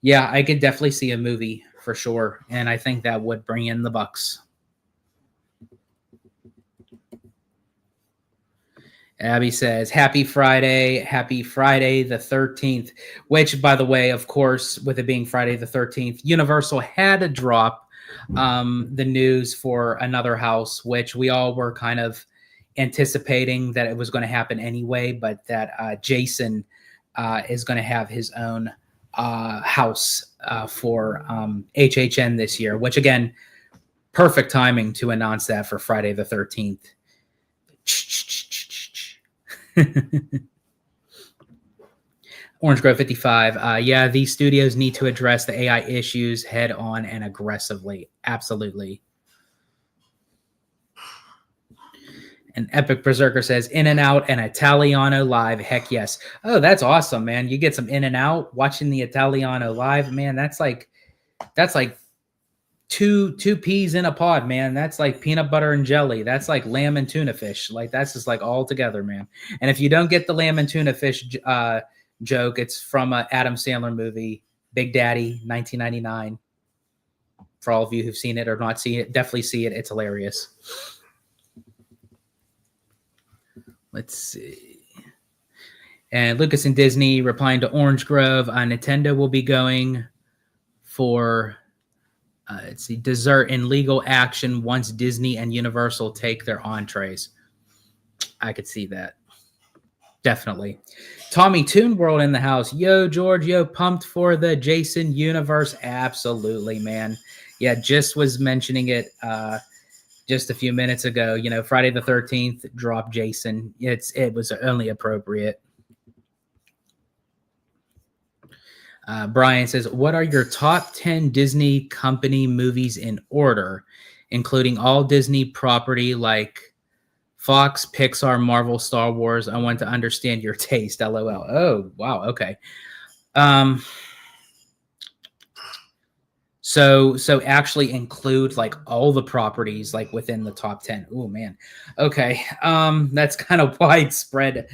Yeah, I could definitely see a movie for sure, and I think that would bring in the bucks. Abby says, happy Friday the 13th, which, by the way, of course, with it being Friday the 13th, Universal had to drop the news for Another House, which we all were kind of anticipating that it was going to happen anyway, but that Jason is going to have his own house for HHN this year, which, again, perfect timing to announce that for Friday the 13th. Orange Grove 55. Yeah, these studios need to address the AI issues head on and aggressively. Absolutely. And Epic Berserker says, In and Out and Italiano live. Heck yes. Oh, that's awesome, man. You get some In and Out watching the Italiano live. Man, that's like two peas in a pod, man. That's like peanut butter and jelly. That's like lamb and tuna fish. Like, that's just like all together, man. And if you don't get the lamb and tuna fish joke, it's from an Adam Sandler movie, Big Daddy, 1999. For all of you who've seen it or not seen it, definitely see it. It's hilarious. Let's see. And Lucas and Disney replying to Orange Grove, Nintendo will be going for let's see, dessert in legal action once Disney and Universal take their entrees. I could see that. Definitely. Tommy Toon World in the house. Yo, George, yo, pumped for the Jason universe. Absolutely, man. Yeah, just was mentioning it just a few minutes ago. You know, Friday the 13th, drop Jason. It was only appropriate. Brian says, what are your top 10 Disney company movies in order, including all Disney property like Fox, Pixar, Marvel, Star Wars? I want to understand your taste. LOL. Oh, wow. Okay. So actually include like all the properties like within the top 10. Oh man. Okay. That's kind of widespread.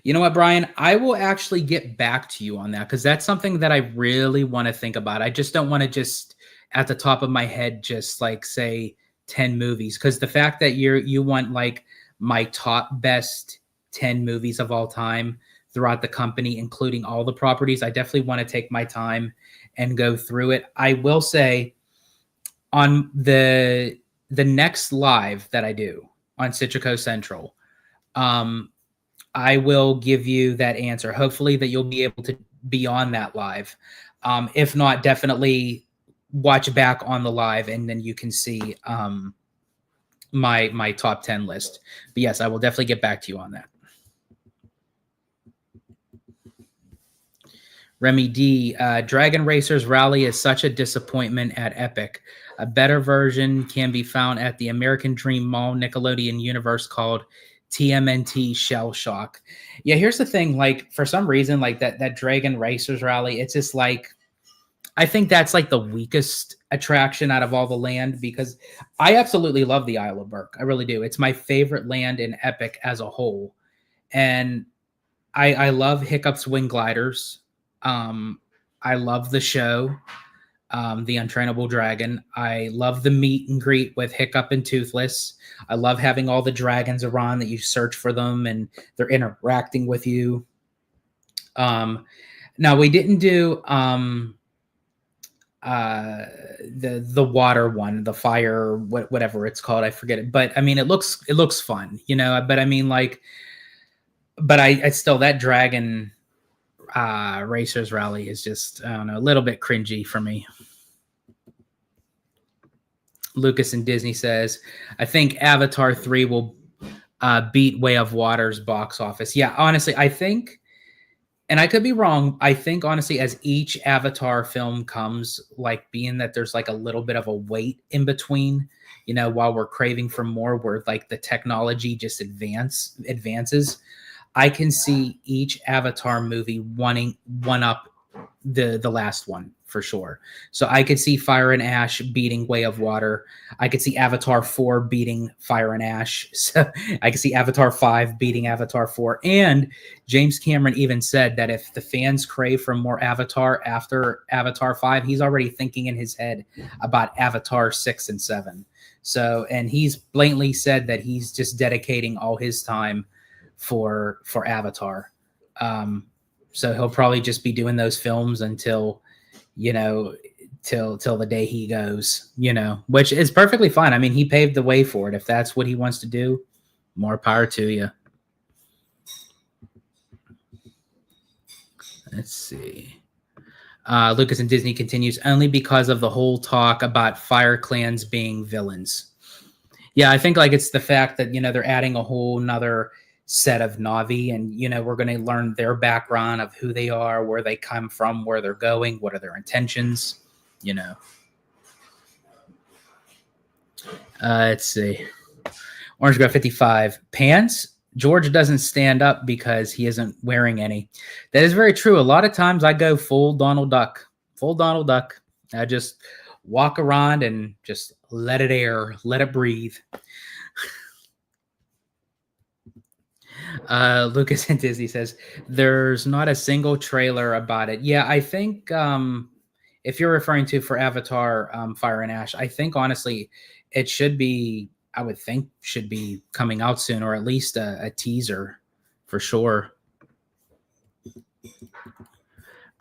You know what, Brian? I will actually get back to you on that because that's something that I really want to think about. I just don't want to just at the top of my head just like say 10 movies, because the fact that you want like my top best 10 movies of all time throughout the company, including all the properties, I definitely want to take my time and go through it. I will say on the next live that I do on Citrico Central, I will give you that answer. Hopefully that you'll be able to be on that live. If not, definitely watch back on the live and then you can see my top 10 list. But yes, I will definitely get back to you on that. Remy D, Dragon Racers Rally is such a disappointment at Epic. A better version can be found at the American Dream Mall Nickelodeon universe called TMNT Shell Shock. Yeah, here's the thing. Like, for some reason, like that Dragon Racers Rally, it's just like, I think that's like the weakest attraction out of all the land, because I absolutely love the Isle of Berk. I really do. It's my favorite land in Epic as a whole. And I love Hiccup's Wing Gliders. I love the show, The Untrainable Dragon. I love the meet and greet with Hiccup and Toothless. I love having all the dragons around that you search for them and they're interacting with you. Now we didn't do the water one, the fire, whatever it's called, I forget it. But I mean, it looks fun, you know. But I mean, like, but I still, that Dragon Racers Rally is just, I don't know, a little bit cringy for me. Lucas and Disney says, I think Avatar 3 will beat Way of Water's box office. Yeah, honestly, I think, and I could be wrong, I think honestly, as each Avatar film comes, like being that there's like a little bit of a wait in between, you know, while we're craving for more, where like the technology just advances, I can see each Avatar movie one up the last one for sure. So I could see Fire and Ash beating Way of Water. I could see Avatar 4 beating Fire and Ash. So I could see Avatar 5 beating Avatar 4. And James Cameron even said that if the fans crave for more Avatar after Avatar 5, he's already thinking in his head about Avatar 6 and 7. So, and he's blatantly said that he's just dedicating all his time for Avatar. So he'll probably just be doing those films until, you know, till the day he goes, you know, which is perfectly fine. I mean, he paved the way for it. If that's what he wants to do, more power to you. Let's see. Lucas and Disney continues, only because of the whole talk about Fire Clans being villains. Yeah, I think like it's the fact that, you know, they're adding a whole nother set of Na'vi, and you know, we're going to learn their background of who they are, where they come from, where they're going, what are their intentions, you know. Let's see. Orange Grove 55 pants. George doesn't stand up because he isn't wearing any. That is very true. A lot of times I go full Donald Duck. I just walk around and just let it air, let it breathe. Lucas and Disney says there's not a single trailer about it. Yeah, I think if you're referring to for Avatar, Fire and Ash, I think honestly it should be. I would think should be coming out soon, or at least a teaser for sure.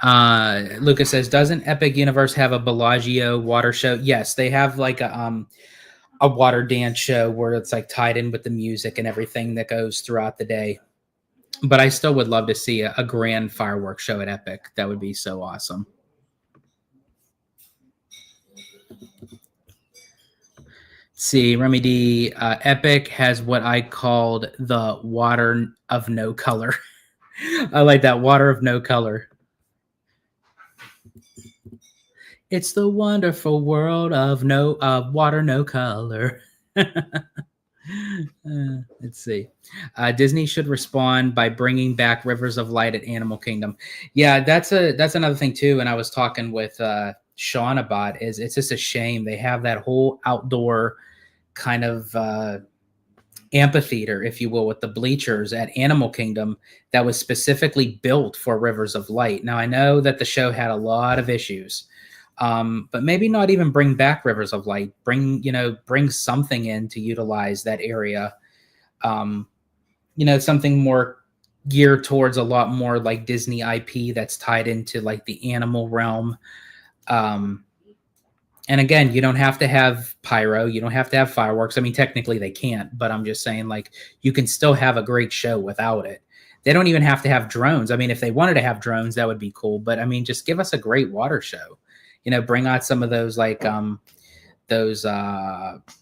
Lucas says, doesn't Epic Universe have a Bellagio water show? Yes, they have like a water dance show where it's like tied in with the music and everything that goes throughout the day. But I still would love to see a grand fireworks show at Epic. That would be so awesome. See, Remy D, Epic has what I called the water of no color. I like that, water of no color. It's the wonderful world of no water, no color. Let's see. Disney should respond by bringing back Rivers of Light at Animal Kingdom. Yeah, that's another thing too. And I was talking with Sean about is it's just a shame they have that whole outdoor kind of amphitheater, if you will, with the bleachers at Animal Kingdom that was specifically built for Rivers of Light. Now I know that the show had a lot of issues. But maybe not even bring back Rivers of Light. Bring something in to utilize that area. Something more geared towards a lot more like Disney IP that's tied into like the animal realm. And again, you don't have to have pyro. You don't have to have fireworks. I mean, technically they can't, but I'm just saying like you can still have a great show without it. They don't even have to have drones. I mean, if they wanted to have drones, that would be cool. But I mean, just give us a great water show. Bring out some of those like those kind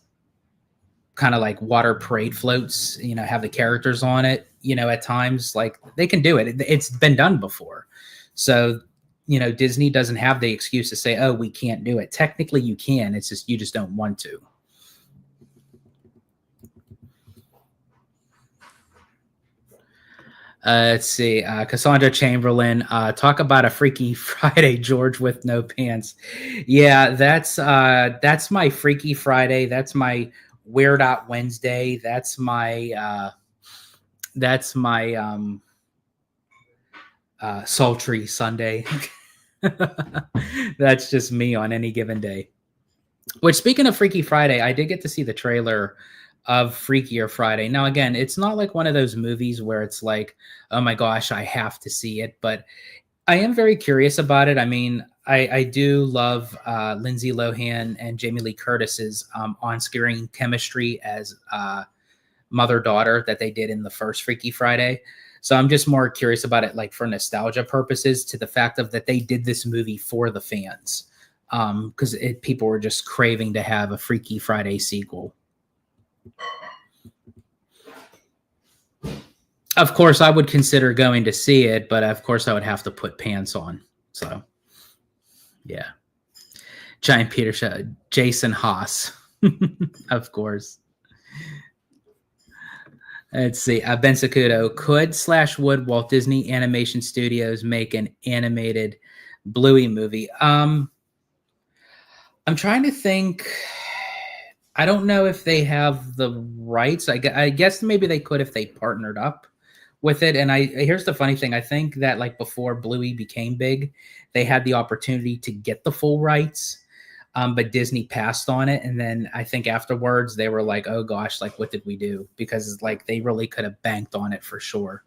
of like water parade floats, have the characters on it, at times. Like they can do it. It's been done before. So, Disney doesn't have the excuse to say, oh, we can't do it. Technically you can. It's just you just don't want to. Let's see. Cassandra Chamberlain, talk about a Freaky Friday, George with no pants. Yeah, that's my Freaky Friday. That's my Weird Out Wednesday. That's my sultry Sunday. That's just me on any given day. Which, speaking of Freaky Friday, I did get to see the trailer of Freakier Friday. Now, again, it's not like one of those movies where it's like, oh my gosh, I have to see it, but I am very curious about it. I mean, I do love Lindsay Lohan and Jamie Lee Curtis's on-screen chemistry as mother-daughter that they did in the first Freaky Friday. So I'm just more curious about it, like for nostalgia purposes, to the fact of that they did this movie for the fans, because people were just craving to have a Freaky Friday sequel. Of course, I would consider going to see it, but of course, I would have to put pants on. So, yeah. Giant Peter Show, Jason Haas, of course. Let's see. Ben Sakudo, would Walt Disney Animation Studios make an animated Bluey movie? I'm trying to think. I don't know if they have the rights. I guess maybe they could if they partnered up with it. And here's the funny thing. I think that like before Bluey became big, they had the opportunity to get the full rights, but Disney passed on it. And then I think afterwards they were like, oh gosh, like what did we do? Because like they really could have banked on it for sure.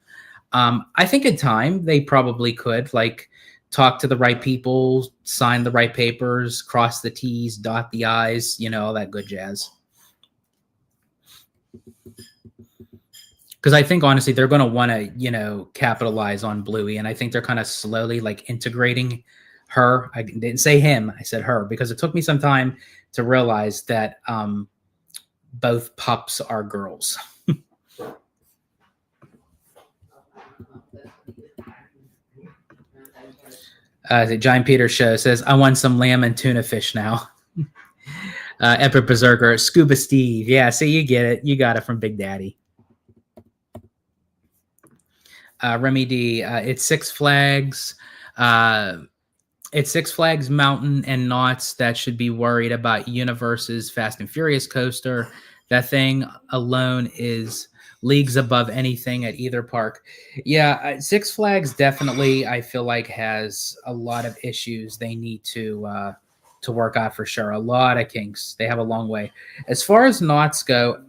I think in time they probably could like talk to the right people, sign the right papers, cross the T's, dot the I's, all that good jazz. Because I think honestly they're going to want to, capitalize on Bluey, and I think they're kind of slowly like integrating her. I didn't say him, I said her, because it took me some time to realize that both pups are girls. The Giant Peter Show says, I want some lamb and tuna fish now. Epic Berserker, Scuba Steve. Yeah, see, you get it. You got it from Big Daddy. Remy D, it's Six Flags. It's Six Flags Mountain and Knott's that should be worried about Universe's Fast and Furious coaster. That thing alone is leagues above anything at either park. Yeah, Six Flags definitely I feel like has a lot of issues they need to work out for sure. A lot of kinks. They have a long way. As far as Knott's go,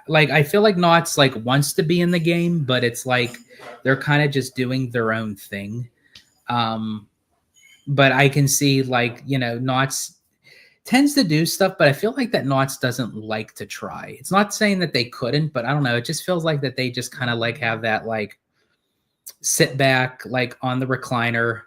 like I feel like Knott's like wants to be in the game, but it's like they're kind of just doing their own thing. Um, but I can see like Knott's tends to do stuff, but I feel like that Knott's doesn't like to try. It's not saying that they couldn't, but I don't know. It just feels like that they just kind of like have that like sit back like on the recliner,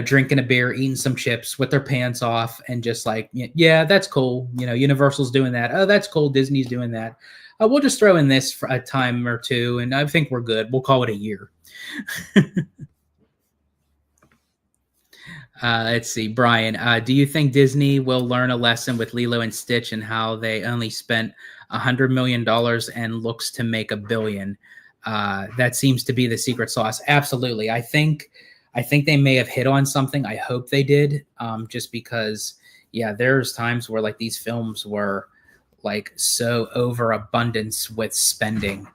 drinking a beer, eating some chips with their pants off, and just like, yeah, that's cool. Universal's doing that. Oh, that's cool. Disney's doing that. We'll just throw in this for a time or two, and I think we're good. We'll call it a year. Let's see, Brian. Do you think Disney will learn a lesson with Lilo and Stitch and how they only spent $100 million and looks to make $1 billion? That seems to be the secret sauce. Absolutely. I think they may have hit on something. I hope they did. Just because, yeah, there's times where like these films were like so overabundance with spending,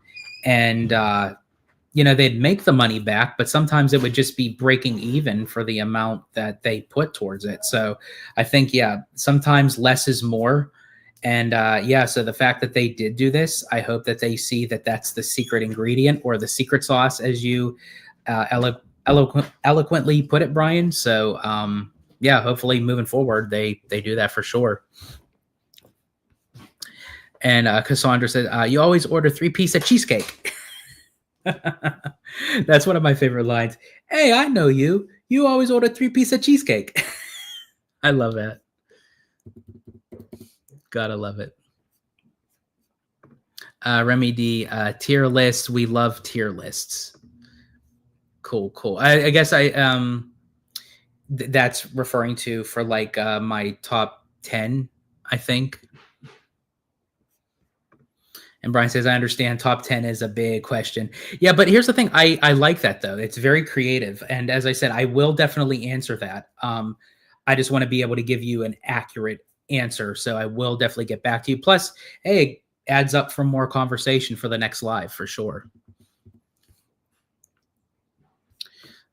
and they'd make the money back, but sometimes it would just be breaking even for the amount that they put towards it. So I think, yeah, sometimes less is more. And so the fact that they did do this, I hope that they see that that's the secret ingredient or the secret sauce, as you eloquently put it, Brian. So hopefully moving forward, they do that for sure. And Cassandra said, you always order 3-piece of cheesecake. That's one of my favorite lines. Hey, I know you. You always order 3-piece of cheesecake. I love that. Gotta love it. Remy D, tier lists. We love tier lists. Cool. I guess that's referring to for like my top 10, I think. And Brian says, I understand top 10 is a big question. Yeah, but here's the thing. I like that, though. It's very creative. And as I said, I will definitely answer that. I just want to be able to give you an accurate answer. So I will definitely get back to you. Plus, hey, adds up for more conversation for the next live for sure.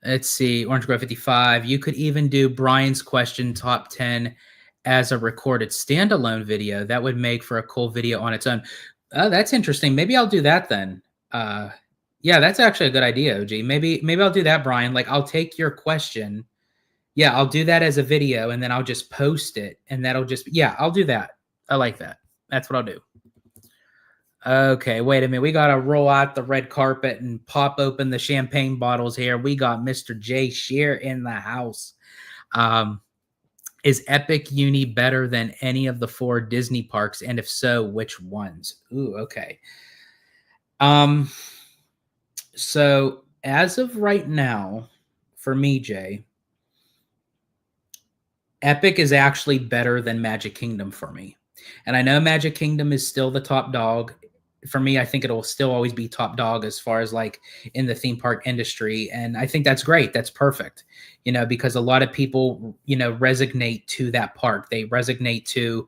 Let's see. Orange Grove 55. You could even do Brian's question top 10 as a recorded standalone video. That would make for a cool video on its own. Oh, that's interesting. Maybe I'll do that then. Yeah, that's actually a good idea, OG. Maybe I'll do that, Brian. Like, I'll take your question. Yeah, I'll do that as a video, and then I'll just post it, and that'll just... Yeah, I'll do that. I like that. That's what I'll do. Okay, wait a minute. We got to roll out the red carpet and pop open the champagne bottles here. We got Mr. Jay Shear in the house. Is Epic Uni better than any of the 4 Disney parks? And if so, which ones? Ooh, okay. So as of right now, for me, Jay, Epic is actually better than Magic Kingdom for me. And I know Magic Kingdom is still the top dog. For me, I think it'll still always be top dog as far as like in the theme park industry. And I think that's great. That's perfect, because a lot of people, resonate to that park. They resonate to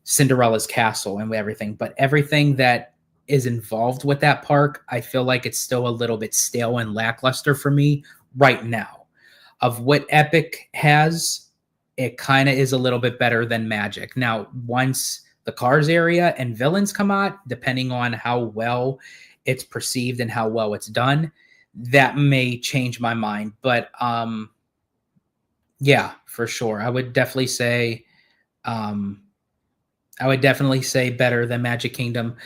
Cinderella's castle and everything. But everything that is involved with that park, I feel like it's still a little bit stale and lackluster for me right now. Of what Epic has, it kind of is a little bit better than Magic. Now, once the Cars area and Villains come out, depending on how well it's perceived and how well it's done, that may change my mind. But yeah, for sure. I would definitely say better than Magic Kingdom.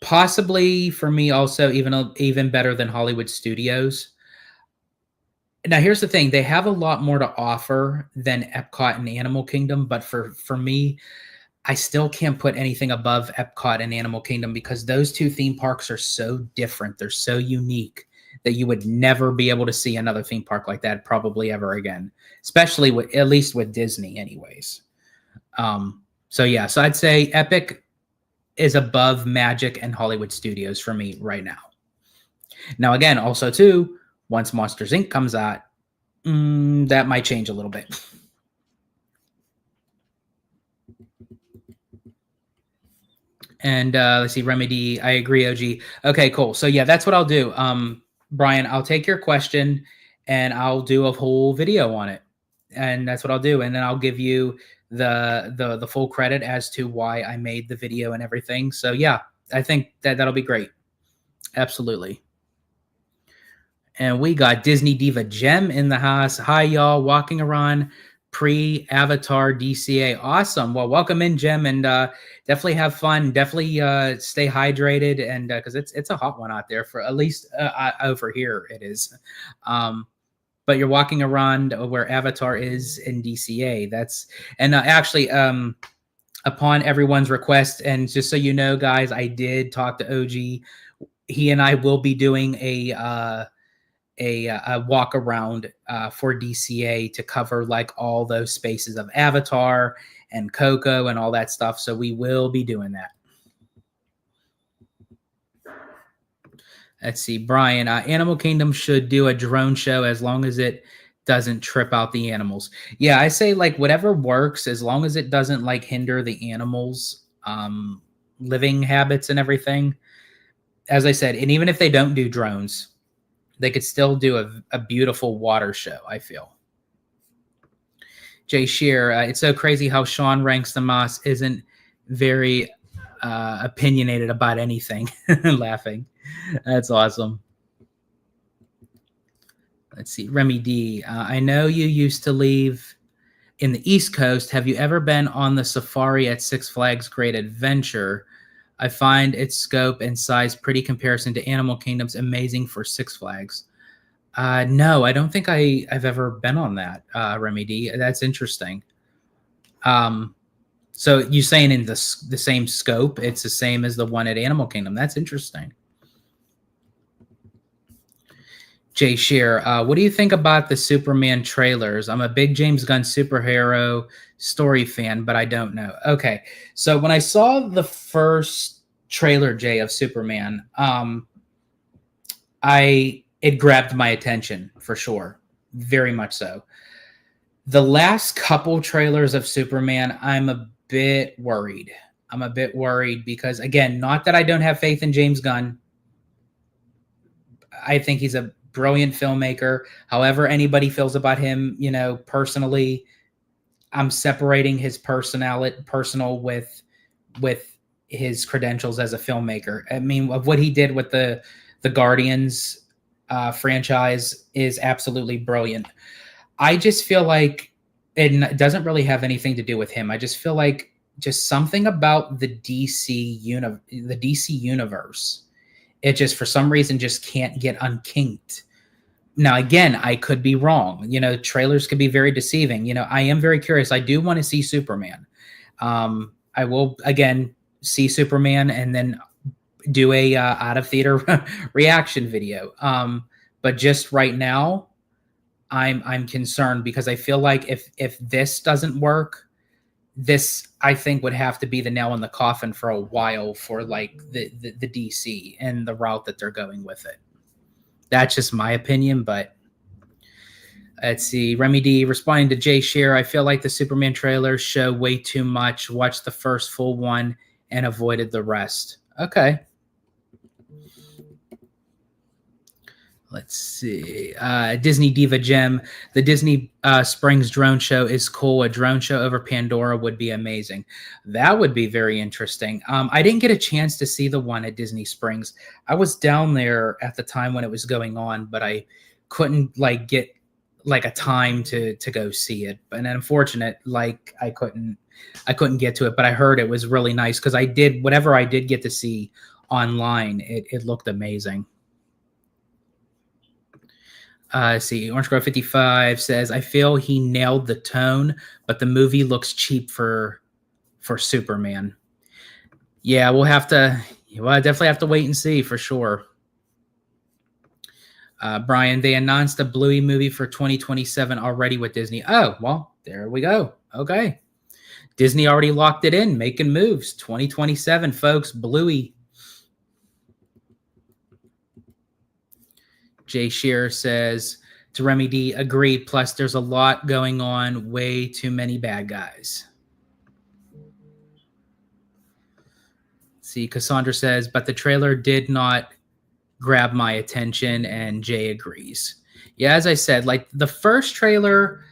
Possibly for me also even better than Hollywood Studios. Now, here's the thing. They have a lot more to offer than Epcot and Animal Kingdom, but for me, I still can't put anything above Epcot and Animal Kingdom because those 2 theme parks are so different. They're so unique that you would never be able to see another theme park like that probably ever again, especially at least with Disney anyways. So I'd say Epic is above Magic and Hollywood Studios for me right now. Now, again, also too, once Monsters Inc. comes out, that might change a little bit. And let's see, Remedy. I agree, OG. Okay, cool. So yeah, that's what I'll do. Brian, I'll take your question and I'll do a whole video on it. And that's what I'll do. And then I'll give you the full credit as to why I made the video and everything. So yeah, I think that'll be great. Absolutely. And we got Disney Diva Gem in the house. Hi, y'all. Walking around pre-Avatar DCA. Awesome. Well, welcome in, Gem, and definitely have fun. Definitely stay hydrated, and because it's a hot one out there, for at least over here it is. But you're walking around where Avatar is in DCA. That's and actually upon everyone's request, and just so you know, guys, I did talk to OG. He and I will be doing a walk around for DCA to cover like all those spaces of Avatar and Coco and all that stuff. So we will be doing that. Let's see, Brian. Animal Kingdom should do a drone show as long as it doesn't trip out the animals. Yeah, I say like whatever works as long as it doesn't like hinder the animals' living habits and everything. As I said, and even if they don't do drones, they could still do a beautiful water show, I feel. Jay Shear, it's so crazy how Sean ranks the Moss isn't very opinionated about anything. Laughing. That's awesome. Let's see. Remy D. I know you used to live in the East Coast. Have you ever been on the safari at Six Flags Great Adventure? I find its scope and size pretty comparison to Animal Kingdom's amazing for Six Flags. No, I don't think I've ever been on that, Remy D. That's interesting. So you're saying in the same scope, it's the same as the one at Animal Kingdom. That's interesting. Jay Shear, what do you think about the Superman trailers? I'm a big James Gunn superhero story fan, but I don't know. Okay, so when I saw the first trailer, Jay, of Superman, it grabbed my attention for sure, very much so. The last couple trailers of Superman, I'm a bit worried. I'm a bit worried because, again, not that I don't have faith in James Gunn. I think he's a brilliant filmmaker. However anybody feels about him, personally, I'm separating his personal with his credentials as a filmmaker. I mean, of what he did with the Guardians franchise is absolutely brilliant. I just feel like it doesn't really have anything to do with him. I just feel like just something about the DC universe. It just, for some reason, just can't get unkinked. Now, again, I could be wrong. Trailers could be very deceiving. I am very curious. I do want to see Superman. I will, again, see Superman and then do a out of theater reaction video. But just right now, I'm concerned because I feel like if this doesn't work, this, I think, would have to be the nail in the coffin for a while for like the DC and the route that they're going with it. That's just my opinion, but let's see. Remy D responding to Jay Shear, I feel like the Superman trailers show way too much. Watched the first full one and avoided the rest. Okay. Let's see. Disney Diva Gem. The Disney Springs drone show is cool. A drone show over Pandora would be amazing. That would be very interesting. I didn't get a chance to see the one at Disney Springs. I was down there at the time when it was going on, but I couldn't get a time to go see it. And unfortunate, I couldn't get to it, but I heard it was really nice because whatever I did get to see online, it looked amazing. See, Orange Grove 55 says, I feel he nailed the tone, but the movie looks cheap for Superman. Yeah, we'll definitely have to wait and see for sure. Brian, they announced a Bluey movie for 2027 already with Disney. Oh, well, there we go. Okay. Disney already locked it in, making moves. 2027, folks, Bluey. Jay Shearer says to Remy D, agreed. Plus, there's a lot going on. Way too many bad guys. See, Cassandra says, but the trailer did not grab my attention, and Jay agrees. Yeah, as I said, like the first trailer,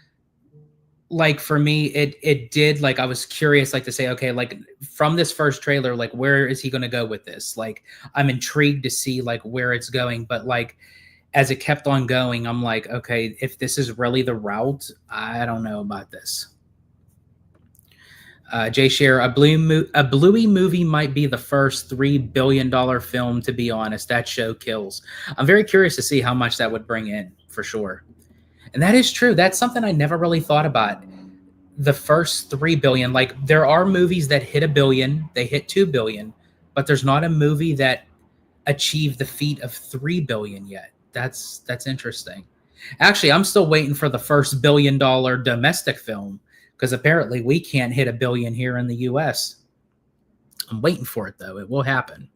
like for me, it did, like I was curious, like to say, okay, like from this first trailer, like where is he going to go with this? Like I'm intrigued to see like where it's going, but like as it kept on going, I'm like, okay, if this is really the route, I don't know about this. Jay Shearer, a Bluey movie might be the first $3 billion film. To be honest, that show kills. I'm very curious to see how much that would bring in for sure. And that is true. That's something I never really thought about. The first 3 billion, like there are movies that hit 1 billion, they hit 2 billion, but there's not a movie that achieved the feat of 3 billion yet. That's interesting. Actually, I'm still waiting for the first $1 billion domestic film because apparently we can't hit 1 billion here in the US. I'm waiting for it though. It will happen.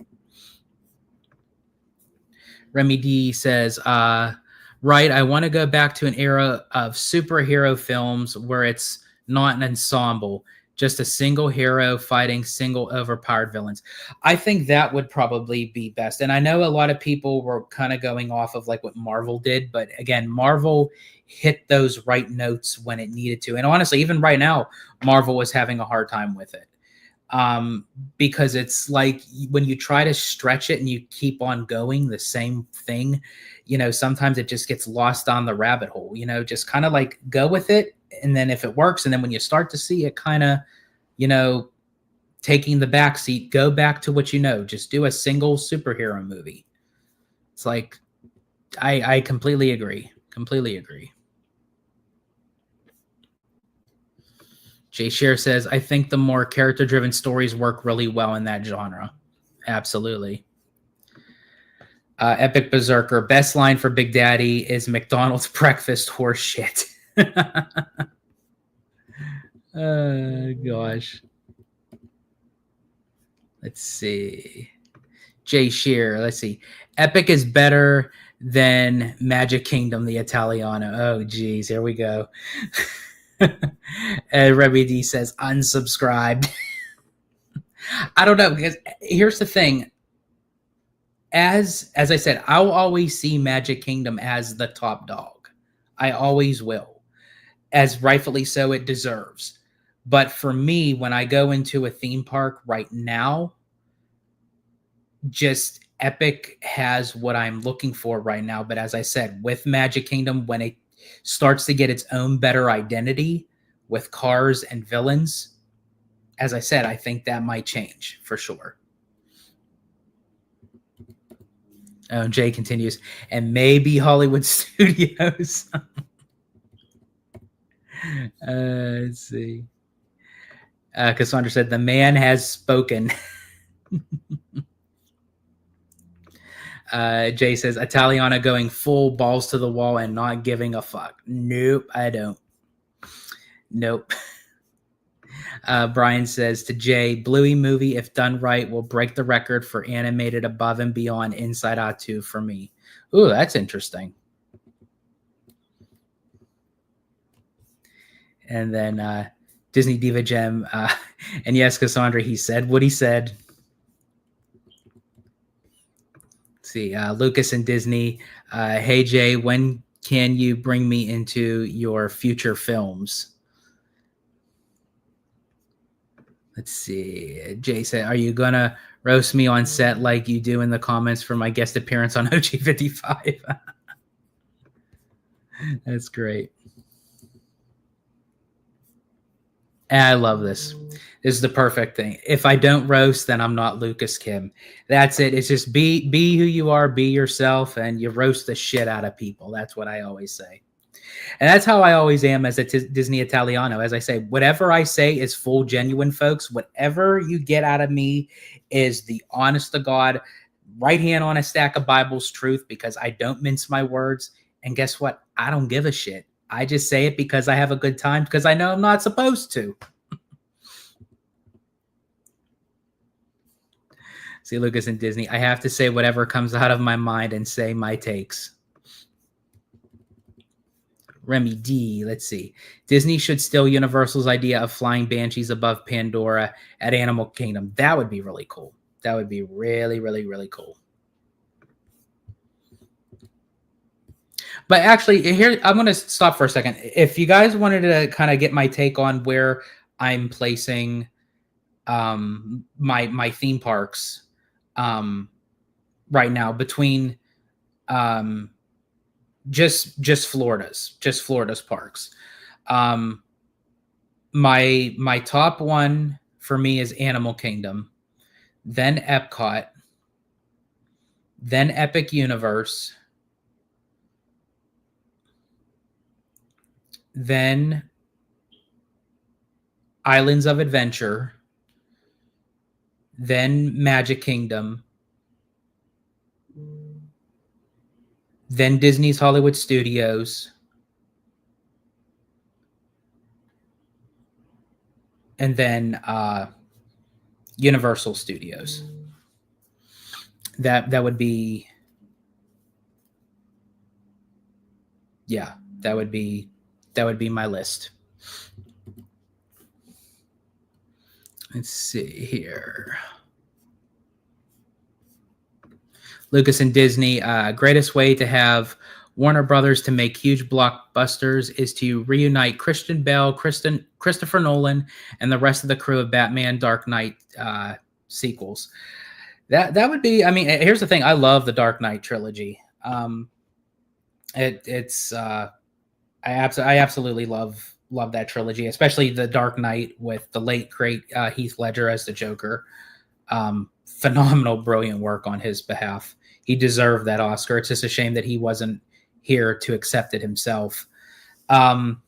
Remy D says, right, I want to go back to an era of superhero films where it's not an ensemble, just a single hero fighting single overpowered villains. I think that would probably be best. And I know a lot of people were kind of going off of like what Marvel did, but again, Marvel hit those right notes when it needed to. And honestly, even right now, Marvel was having a hard time with it. Because it's like when you try to stretch it and you keep on going the same thing, sometimes it just gets lost on the rabbit hole, just kind of like go with it. And then if it works, and then when you start to see it kind of, taking the back seat, go back to what just do a single superhero movie. It's like, I completely agree. Jay Shear says, I think the more character-driven stories work really well in that genre. Absolutely. Epic Berserker, best line for Big Daddy is McDonald's breakfast horse shit. Oh, gosh. Let's see. Jay Shear, let's see. Epic is better than Magic Kingdom, the Italiano. Oh, geez, here we go. Remy D says unsubscribed. I don't know, because here's the thing. As I said, I'll always see Magic Kingdom as the top dog. I always will. As rightfully so it deserves. But for me, when I go into a theme park right now, just Epic has what I'm looking for right now. But as I said, with Magic Kingdom, when it starts to get its own better identity with cars and villains, as I said, I think that might change for sure. Oh, Jay continues, and maybe Hollywood Studios. Let's see. Cassandra said, the man has spoken. Jay says, Italiana going full balls to the wall and not giving a fuck. Nope, I don't. Nope. Brian says to Jay, Bluey movie, if done right, will break the record for animated above and beyond Inside Out 2 for me. Ooh, that's interesting. And then Disney Diva Gem. And yes, Cassandra, he said what he said. Let's see, Lucas and Disney. Hey, Jay, when can you bring me into your future films? Let's see. Jay said, are you going to roast me on set like you do in the comments for my guest appearance on OG55? That's great. And I love this. This is the perfect thing. If I don't roast, then I'm not Lucas Kim. That's it. It's just be who you are, be yourself, and you roast the shit out of people. That's what I always say. And that's how I always am as a Disney Italiano. As I say, whatever I say is full genuine, folks. Whatever you get out of me is the honest to God, right hand on a stack of Bible's truth, because I don't mince my words. And guess what? I don't give a shit. I just say it because I have a good time, because I know I'm not supposed to. See, Lucas and Disney, I have to say whatever comes out of my mind and say my takes. Remy D, let's see. Disney should steal Universal's idea of flying banshees above Pandora at Animal Kingdom. That would be really cool. That would be really, really, really cool. But actually, here I'm going to stop for a second. If you guys wanted to kind of get my take on where I'm placing my theme parks right now between um, just Florida's parks. My top one for me is Animal Kingdom, then Epcot, then Epic Universe, then Islands of Adventure, then Magic Kingdom, then Disney's Hollywood Studios, and then Universal Studios. That would be, yeah, that would be my list. Let's see here. Lucas and Disney, greatest way to have Warner Brothers to make huge blockbusters is to reunite Christian Bale, Christopher Nolan, and the rest of the crew of Batman Dark Knight sequels. That would be. I mean, here's the thing. I love the Dark Knight trilogy. It's I absolutely love that trilogy, especially the Dark Knight with the late great Heath Ledger as the Joker. Phenomenal, brilliant work on his behalf. He deserved that Oscar. It's just a shame that he wasn't here to accept it himself. But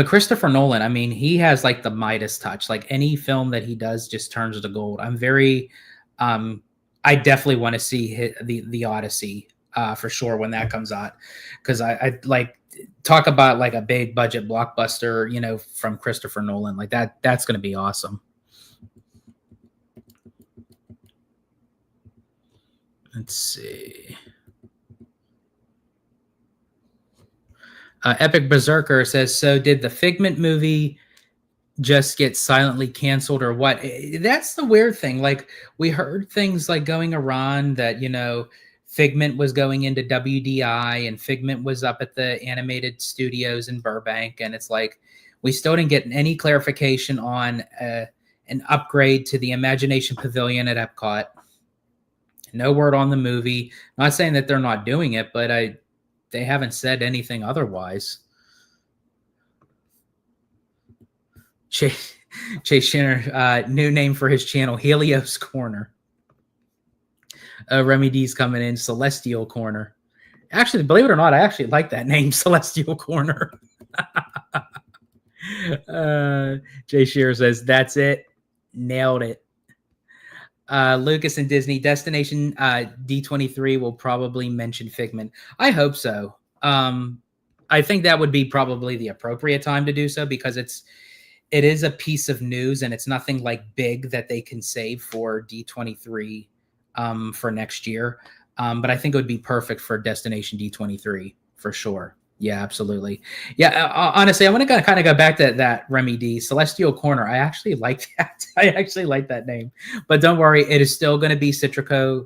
Christopher Nolan, I mean, he has like the Midas touch. Like any film that he does just turns to gold. I'm very, I definitely want to see the Odyssey for sure when that comes out, because I like talk about like a big budget blockbuster, you know, from Christopher Nolan. Like that's going to be awesome. Let's see. Epic Berserker says, so did the Figment movie just get silently canceled or what? That's the weird thing. Like we heard things like going around that, you know, Figment was going into WDI and Figment was up at the animated studios in Burbank. And it's like, we still didn't get any clarification on an upgrade to the Imagination Pavilion at Epcot. No word on the movie. Not saying that they're not doing it, but they haven't said anything otherwise. Chase Shinner, new name for his channel, Helios Corner. Remy D's coming in, Celestial Corner. Actually, believe it or not, I actually like that name, Celestial Corner. Jay Shearer says, that's it. Nailed it. Lucas and Disney, Destination D23 will probably mention Figment. I hope so. I think that would be probably the appropriate time to do so, because it is a piece of news and it's nothing like big that they can save for D23 for next year. But I think it would be perfect for Destination D23 for sure. Yeah, absolutely. Yeah, honestly, I want to kind of go back to that Remy D, Celestial Corner. I actually like that. I actually like that name. But don't worry, it is still going to be Citrico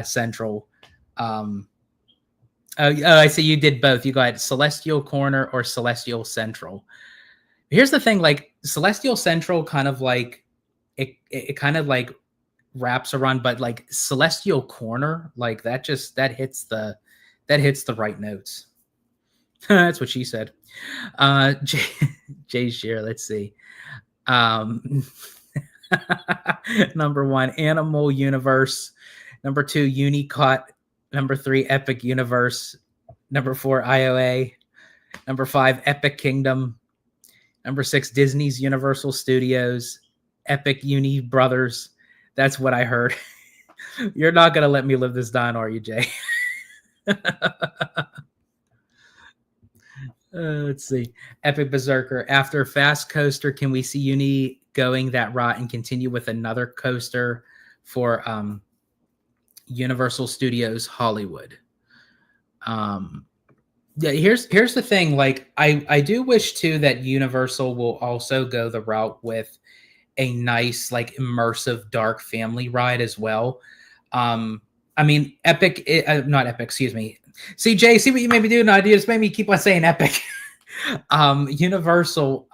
Central. I see you did both. You got Celestial Corner or Celestial Central. Here's the thing, like Celestial Central kind of like it kind of like wraps around, but like Celestial Corner, like that hits the right notes. That's what she said. Jay Shear, let's see. Number 1, Animal Universe. Number 2, Unicot. Number 3, Epic Universe. Number 4, IOA. Number 5, Epic Kingdom. Number 6, Disney's Universal Studios. Epic Uni Brothers. That's what I heard. You're not going to let me live this down, are you, Jay? Let's see. Epic Berserker. After Fast Coaster, can we see Uni going that route and continue with another coaster for Universal Studios Hollywood? Yeah, here's the thing. Like, I do wish too that Universal will also go the route with a nice, like, immersive dark family ride as well. I mean, Epic, not Epic, excuse me. See, Jay, see what you made me do? No, you just made me keep on saying Epic. Universal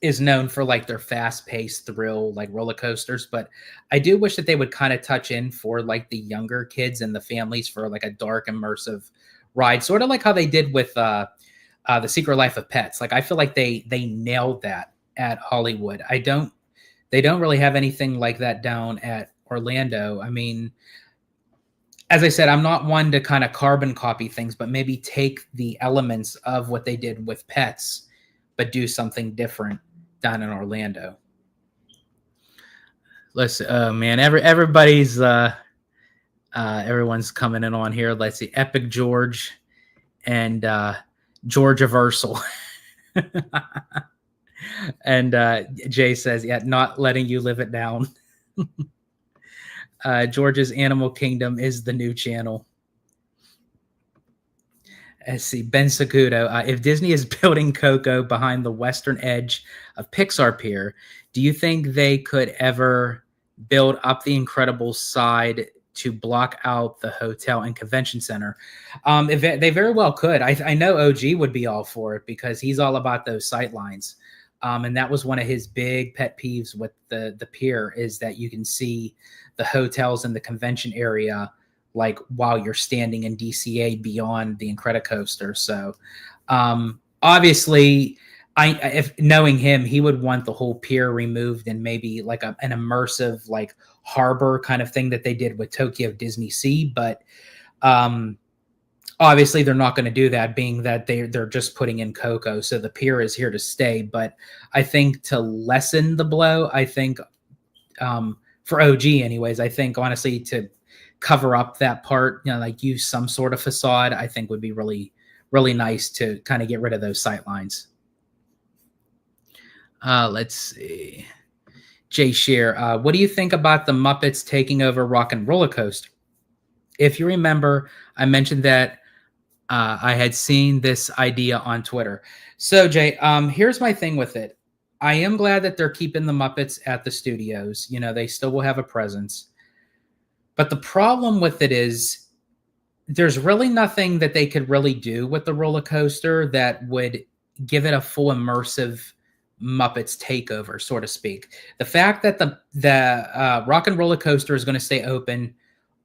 is known for like their fast-paced thrill, like roller coasters, but I do wish that they would kind of touch in for like the younger kids and the families for like a dark, immersive ride, sort of like how they did with the Secret Life of Pets. Like I feel like they nailed that at Hollywood. They don't really have anything like that down at Orlando. I mean, as I said, I'm not one to kind of carbon copy things, but maybe take the elements of what they did with Pets, but do something different down in Orlando. Listen, oh man, everybody's everyone's coming in on here. Let's see, Epic George and Georgia Versal. And Jay says, yeah, not letting you live it down. George's Animal Kingdom is the new channel. Let's see, Ben Sakudo. If Disney is building Coco behind the western edge of Pixar Pier, do you think they could ever build up the Incredibles side to block out the hotel and convention center? If they very well could. I know OG would be all for it because he's all about those sight lines. And that was one of his big pet peeves with the pier, is that you can see the hotels in the convention area like while you're standing in DCA beyond the Incredicoaster. So obviously, if knowing him, he would want the whole pier removed and maybe like an immersive like harbor kind of thing that they did with Tokyo Disney Sea. But obviously, they're not going to do that, being that they're just putting in Coco. So the pier is here to stay. But I think to lessen the blow, I think for OG anyways, I think honestly to cover up that part, you know, like use some sort of facade, I think would be really, really nice to kind of get rid of those sight lines. Let's see. Jay Shear, what do you think about the Muppets taking over Rock and Roller Coaster? If you remember, I mentioned that I had seen this idea on Twitter. So, Jay, here's my thing with it. I am glad that they're keeping the Muppets at the studios. You know, they still will have a presence. But the problem with it is there's really nothing that they could really do with the roller coaster that would give it a full immersive Muppets takeover, so to speak. The fact that the Rock and Roller Coaster is going to stay open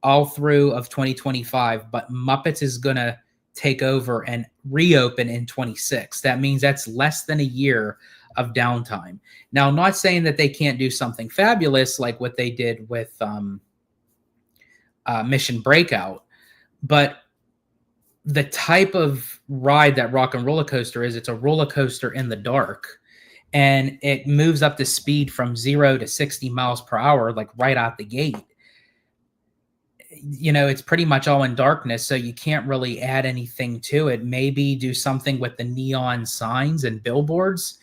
all through of 2025, but Muppets is going to take over and reopen in 26. That means that's less than a year of downtime. Now, I'm not saying that they can't do something fabulous like what they did with Mission Breakout, but the type of ride that Rock and Roller Coaster is, it's a roller coaster in the dark, and it moves up to speed from 0 to 60 miles per hour, like right out the gate. You know, it's pretty much all in darkness, so you can't really add anything to it. Maybe do something with the neon signs and billboards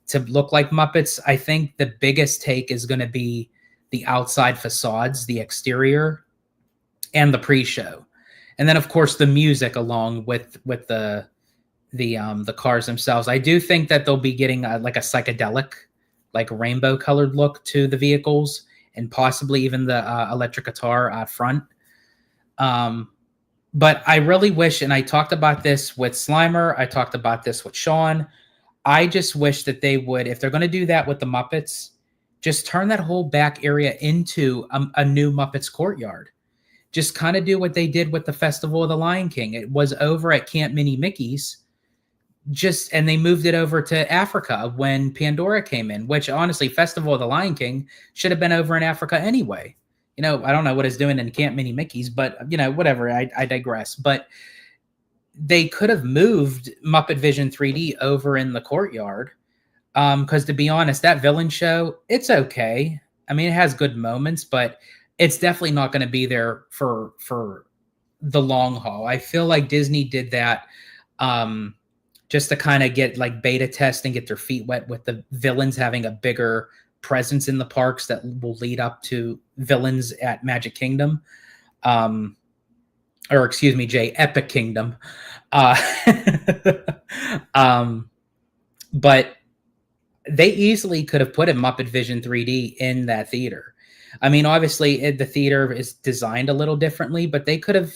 to look like Muppets. I think the biggest take is going to be the outside facades, the exterior, and the pre-show, and then of course the music along with the cars themselves. I do think that they'll be getting like a psychedelic, like rainbow colored look to the vehicles, and possibly even the electric guitar out front. But I really wish, and I talked about this with Slimer, I talked about this with Sean, I just wish that they would, if they're going to do that with the Muppets, just turn that whole back area into a new Muppets courtyard. Just kind of do what they did with the Festival of the Lion King. It was over at Camp Mini Mickey's, and they moved it over to Africa when Pandora came in, which honestly, Festival of the Lion King should have been over in Africa anyway. You know, I don't know what it's doing in Camp Mini Mickey's, but, you know, whatever, I digress. But they could have moved Muppet Vision 3D over in the courtyard. Because to be honest, that villain show, it's okay. I mean, it has good moments, but it's definitely not going to be there for the long haul. I feel like Disney did that just to kind of get like beta test and get their feet wet with the villains having a bigger presence in the parks that will lead up to villains at Magic Kingdom. Or excuse me, Jay, Epic Kingdom. But they easily could have put a Muppet Vision 3D in that theater. I mean, obviously, the theater is designed a little differently, but they could have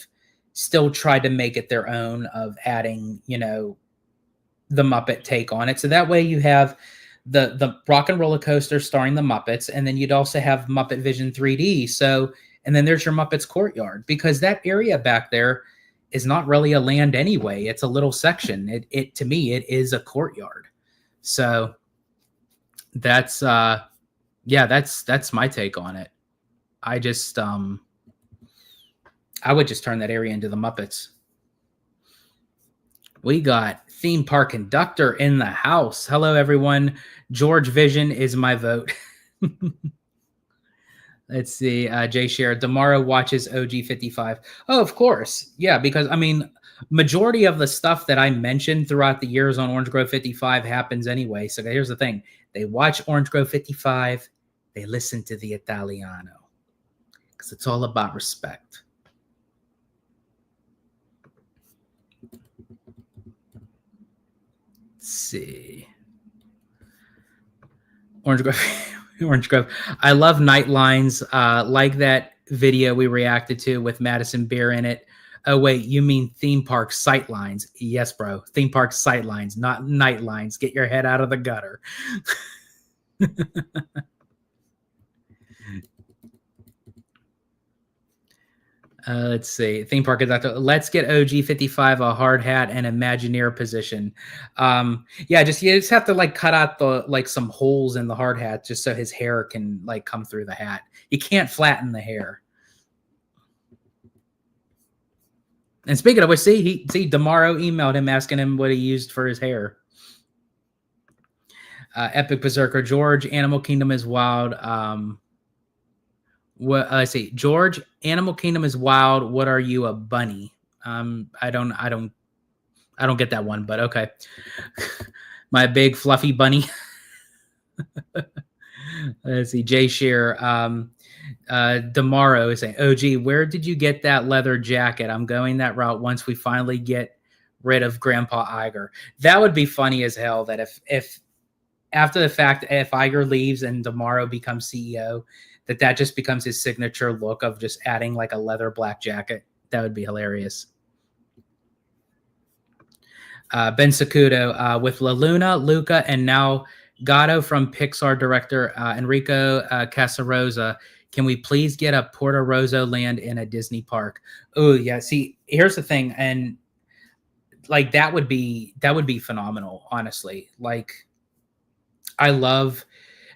still tried to make it their own of adding, the Muppet take on it. So that way you have the Rock and Roller Coaster starring the Muppets, and then you'd also have Muppet Vision 3D. So, and then there's your Muppets Courtyard, because that area back there is not really a land anyway. It's a little section. It to me, it is a courtyard. So that's yeah, that's my take on it. I just I would just turn that area into the Muppets. We got theme park conductor in the house. Hello, everyone. George Vision is my vote. Let's see. Jay Share. Damaro watches OG 55. Oh, of course. Yeah, because I mean, majority of the stuff that I mentioned throughout the years on Orange Grove 55 happens anyway. So here's the thing. They watch Orange Grove 55. They listen to the Italiano. Because it's all about respect. Let's see. Orange Grove. Orange Grove. I love Nightlines. Like that video we reacted to with Madison Beer in it. Oh, wait, you mean theme park sightlines. Yes, bro. Theme park sightlines, not nightlines. Get your head out of the gutter. Let's see. Theme park conductor. Let's get OG 55 a hard hat and Imagineer position. Yeah, you just have to like cut out the like some holes in the hard hat just so his hair can like come through the hat. You can't flatten the hair. And speaking of which, see Damaro emailed him asking him what he used for his hair. Epic Berserker George, Animal Kingdom is wild. What I see, George, Animal Kingdom is wild. What are you, a bunny? I don't get that one, but okay. My big fluffy bunny. Let's see, Jay Shear. Damaro is saying, OG, where did you get that leather jacket? I'm going that route once we finally get rid of Grandpa Iger. That would be funny as hell. That if after the fact, if Iger leaves and Damaro becomes CEO, that just becomes his signature look of just adding like a leather black jacket. That would be hilarious. Ben Sacudo with La Luna, Luca, and now Gatto from Pixar director Enrico Casarosa. Can we please get a Porto Rosso land in a Disney park? Oh yeah. See, here's the thing, and like that would be phenomenal. Honestly, like I love.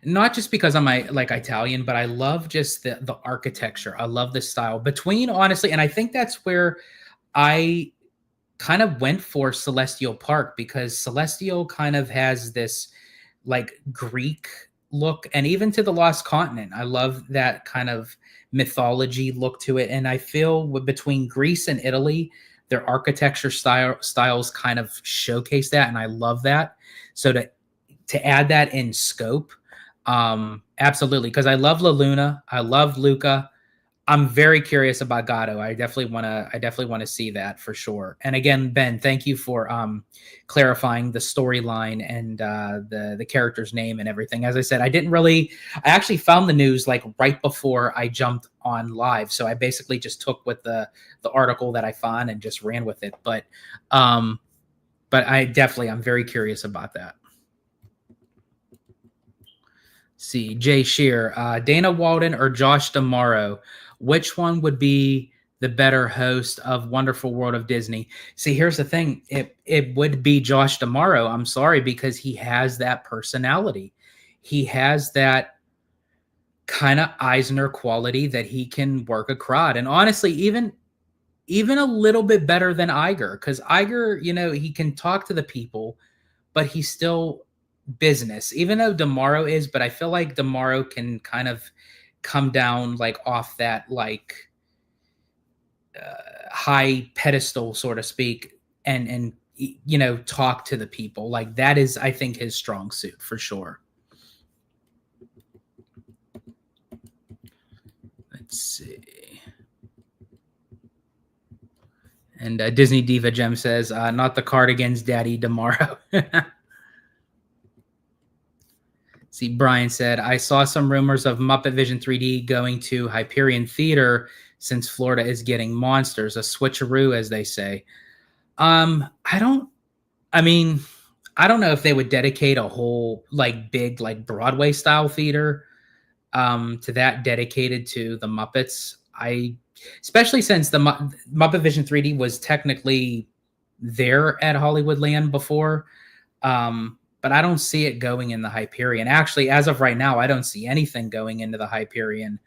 Not just because I'm like Italian, but I love just the architecture. I love the style between, honestly, and I think that's where I kind of went for Celestial Park, because Celestial kind of has this like Greek look, and even to the Lost Continent, I love that kind of mythology look to it. And I feel between Greece and Italy, their architecture styles kind of showcase that, and I love that. So to add that in scope. Absolutely, because I love La Luna, I love Luca. I'm very curious about Gatto. I definitely want to see that for sure. And again, Ben, thank you for clarifying the storyline and the character's name and everything. As I said, I actually found the news like right before I jumped on live, so I basically just took with the article that I found and just ran with it. But I'm very curious about that. See, Jay Shear, Dana Walden or Josh Damaro, which one would be the better host of Wonderful World of Disney? See, here's the thing. It would be Josh Damaro. I'm sorry, because he has that personality. He has that kind of Eisner quality that he can work a crowd. And honestly, even a little bit better than Iger, because Iger, he can talk to the people, but he's still business, even though Damaro is, but I feel like Damaro can kind of come down like off that like high pedestal, so to speak, and talk to the people. Like that is, I think, his strong suit for sure. Let's see. And Disney Diva Gem says, not the Cardigans, Daddy Damaro. See, Brian said, I saw some rumors of Muppet Vision 3D going to Hyperion Theater since Florida is getting monsters, a switcheroo, as they say. I don't, I mean, I don't know if they would dedicate a whole like big like Broadway style theater to that dedicated to the Muppets. Especially since the Muppet Vision 3D was technically there at Hollywoodland before. But I don't see it going in the Hyperion. Actually, as of right now, I don't see anything going into the Hyperion.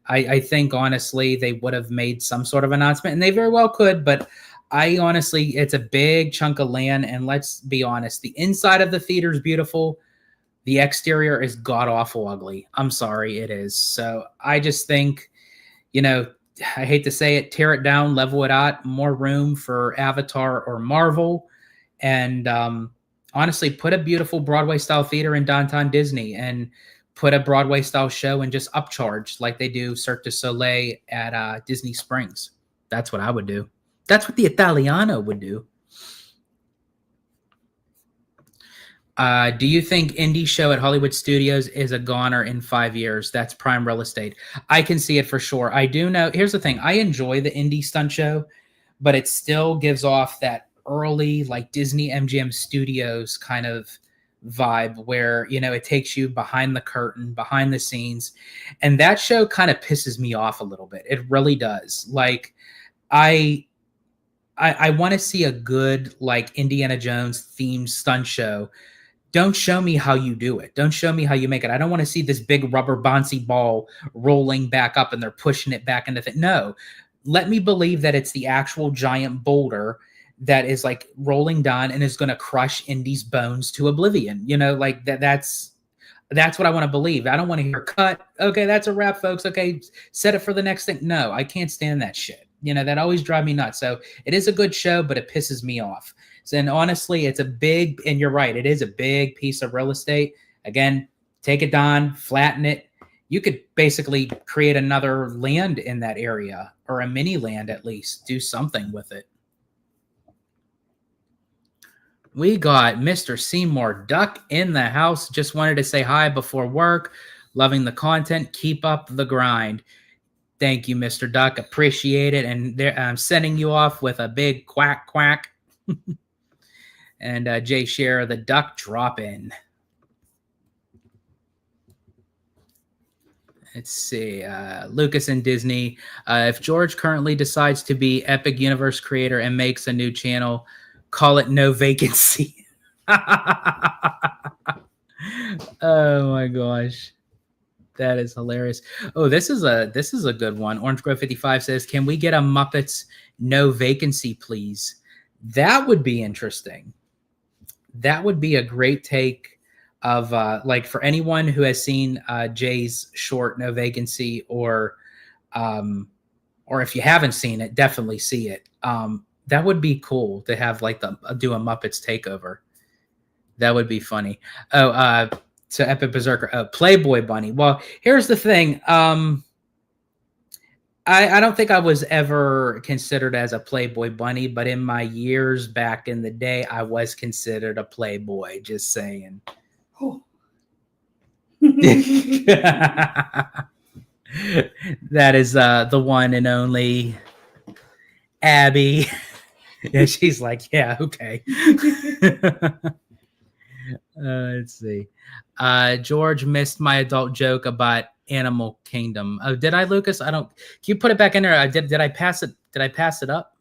I think honestly they would have made some sort of announcement, and they very well could, but I honestly, it's a big chunk of land, and let's be honest, the inside of the theater is beautiful. The exterior is god awful ugly. I'm sorry, it is. So I just think, you know, I hate to say it, tear it down, level it out, more room for Avatar or Marvel, and honestly, put a beautiful Broadway style theater in downtown Disney and put a Broadway style show and just upcharge like they do Cirque du Soleil at Disney Springs. That's what I would do. That's what the Italiano would do. Do you think indie show at Hollywood Studios is a goner in 5 years? That's prime real estate. I can see it for sure. I do know. Here's the thing. I enjoy the indie stunt show, but it still gives off that early like Disney MGM Studios kind of vibe where, you know, it takes you behind the curtain, behind the scenes. And that show kind of pisses me off a little bit. It really does. Like I want to see a good like Indiana Jones themed stunt show. Don't show me how you do it. Don't show me how you make it. I don't want to see this big rubber bouncy ball rolling back up and they're pushing it back into the no. Let me believe that it's the actual giant boulder that is like rolling down and is going to crush Indy's bones to oblivion. You know, like that's what I want to believe. I don't want to hear cut. Okay, that's a wrap, folks. Okay, set it for the next thing. No, I can't stand that shit. You know, that always drives me nuts. So it is a good show, but it pisses me off. So, and honestly, it's a big, and you're right, it is a big piece of real estate. Again, take it down, flatten it. You could basically create another land in that area, or a mini land at least. Do something with it. We got Mr. Seymour Duck in the house. Just wanted to say hi before work. Loving the content. Keep up the grind. Thank you, Mr. Duck. Appreciate it. And I'm sending you off with a big quack, quack. And Jay Scherer, the duck drop in. Let's see. Lucas and Disney. If George currently decides to be Epic Universe creator and makes a new channel, call it No Vacancy. Oh my gosh. That is hilarious. Oh, this is a good one. Orange Grove 55 says, "Can we get a Muppets No Vacancy, please?" That would be interesting. That would be a great take of like for anyone who has seen Jay's short No Vacancy, or if you haven't seen it, definitely see it. That would be cool to have like do a Muppets takeover. That would be funny. Oh, so Epic Berserker, Playboy Bunny. Well, here's the thing. I don't think I was ever considered as a Playboy bunny, but in my years back in the day, I was considered a Playboy. Just saying. Oh. That is the one and only Abby. Yeah, she's like, yeah, okay. Let's see. George missed my adult joke about Animal Kingdom. Oh, did I, Lucas? I don't. Can you put it back in there? Did I pass it? Did I pass it up?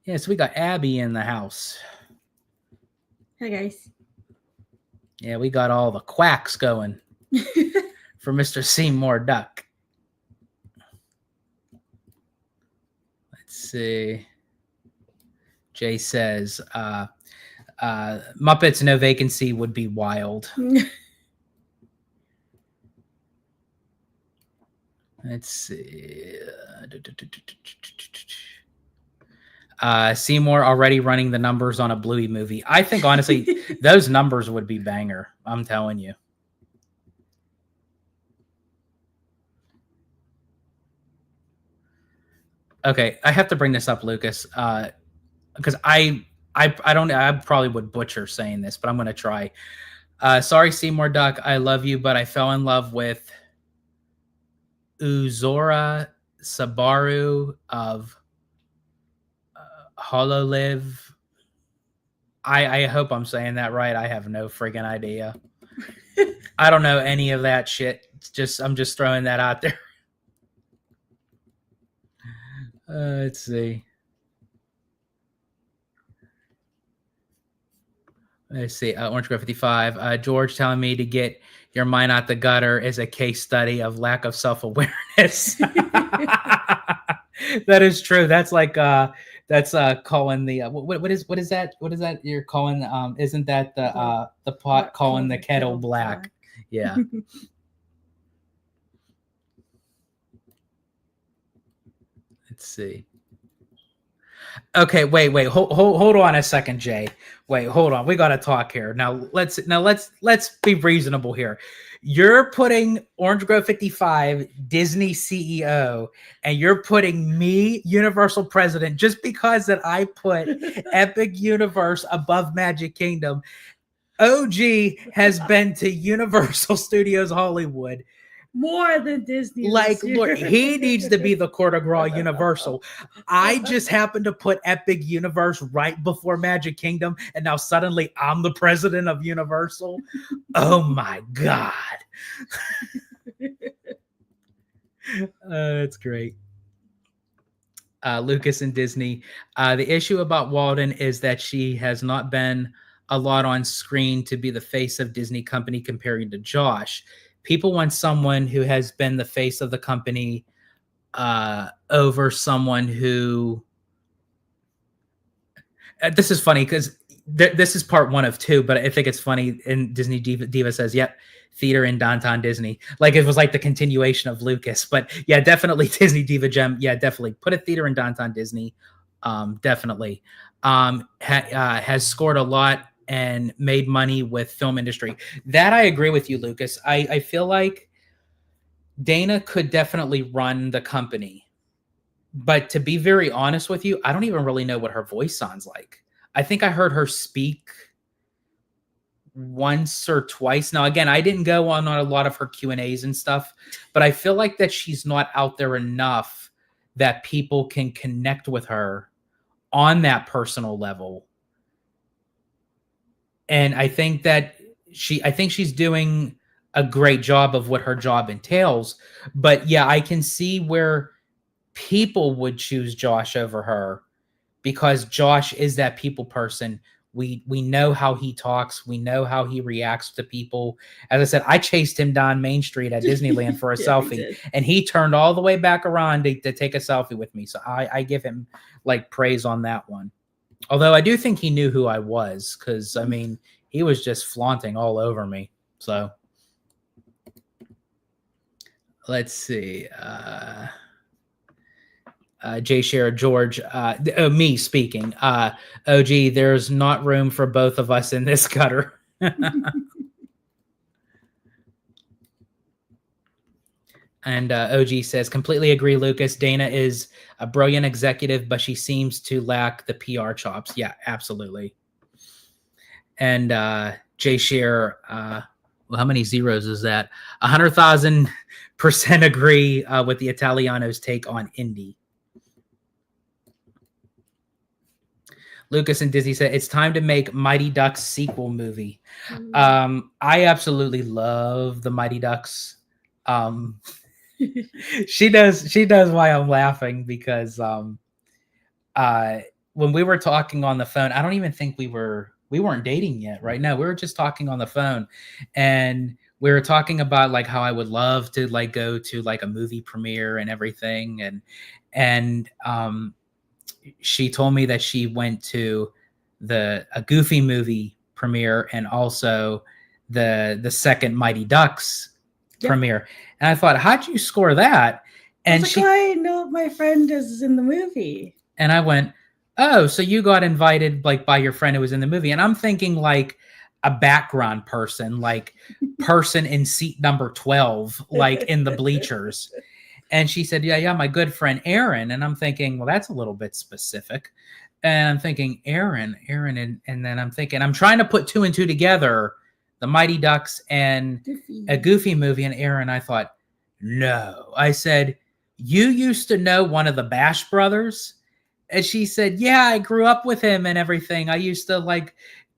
Yeah, so we got Abby in the house. Hi, guys. Yeah, we got all the quacks going for Mr. Seymour Duck. Let's see. Jay says, Muppets No Vacancy would be wild. Let's see. Seymour already running the numbers on a Bluey movie. I think, honestly, those numbers would be banger. I'm telling you. Okay, I have to bring this up, Lucas. because I don't, I probably would butcher saying this, but I'm going to try. Sorry, Seymour Duck. I love you, but I fell in love with Uzora Sabaru of Hololive. I hope I'm saying that right. I have no friggin' idea. I don't know any of that shit. I'm just throwing that out there. Let's see. Orange Grove 55. George telling me to get your mind out the gutter is a case study of lack of self-awareness. That is true. That's like calling the what is that you're calling isn't that the pot calling the kettle black? Yeah. Let's see. Okay, wait, hold on a second, Jay. Wait, hold on. We got to talk here. Now let's be reasonable here. You're putting Orange Grove 55 Disney CEO, and you're putting me Universal President just because that I put Epic Universe above Magic Kingdom. OG has been to Universal Studios Hollywood. More than Disney. Like, Lord, he needs to be the Court de Gras Universal. I just happened to put Epic Universe right before Magic Kingdom, and now suddenly I'm the president of Universal. Oh my God. That's great. Lucas and Disney. The issue about Walden is that she has not been a lot on screen to be the face of Disney company comparing to Josh. People want someone who has been the face of the company over someone who. This is funny because this is part 1 of 2, but I think it's funny. And Disney Diva says, "Yep, theater in downtown Disney." Like it was like the continuation of Lucas, but yeah, definitely Disney Diva Gem. Yeah, definitely put a theater in downtown Disney. Definitely has scored a lot and made money with film industry. That I agree with you, Lucas. I feel like Dana could definitely run the company. But to be very honest with you, I don't even really know what her voice sounds like. I think I heard her speak once or twice. Now, again, I didn't go on a lot of her Q&As and stuff, but I feel like that she's not out there enough that people can connect with her on that personal level. And I think that she's doing a great job of what her job entails. But yeah, I can see where people would choose Josh over her because Josh is that people person. We know how he talks. We know how he reacts to people. As I said, I chased him down Main Street at Disneyland for a selfie, and he turned all the way back around to take a selfie with me. So I give him like praise on that one. Although I do think he knew who I was because, I mean, he was just flaunting all over me. So let's see. Jay Share George, me speaking. OG, there's not room for both of us in this gutter. And OG says, completely agree, Lucas. Dana is a brilliant executive, but she seems to lack the PR chops. Yeah, absolutely. And Jay Shear, well, how many zeros is that? 100,000% agree with the Italiano's take on Indy. Lucas and Disney said, it's time to make Mighty Ducks sequel movie. I absolutely love the Mighty Ducks. She does why I'm laughing because when we were talking on the phone, I don't even think we weren't dating yet, right? No, we were just talking on the phone, and we were talking about like how I would love to like go to like a movie premiere and everything, and she told me that she went to a Goofy movie premiere and also the second Mighty Ducks premiere. And I thought, how'd you score that? And I know my friend is in the movie. And I went, oh, so you got invited like by your friend who was in the movie. And I'm thinking like a background person, like person in seat number 12, like in the bleachers. And she said, yeah, my good friend Aaron. And I'm thinking, well, that's a little bit specific. And I'm thinking, Aaron, and then I'm thinking, I'm trying to put two and two together, the Mighty Ducks and a Goofy movie. And Aaron, I thought, no. I said, you used to know one of the Bash brothers? And she said, yeah, I grew up with him and everything. I used to like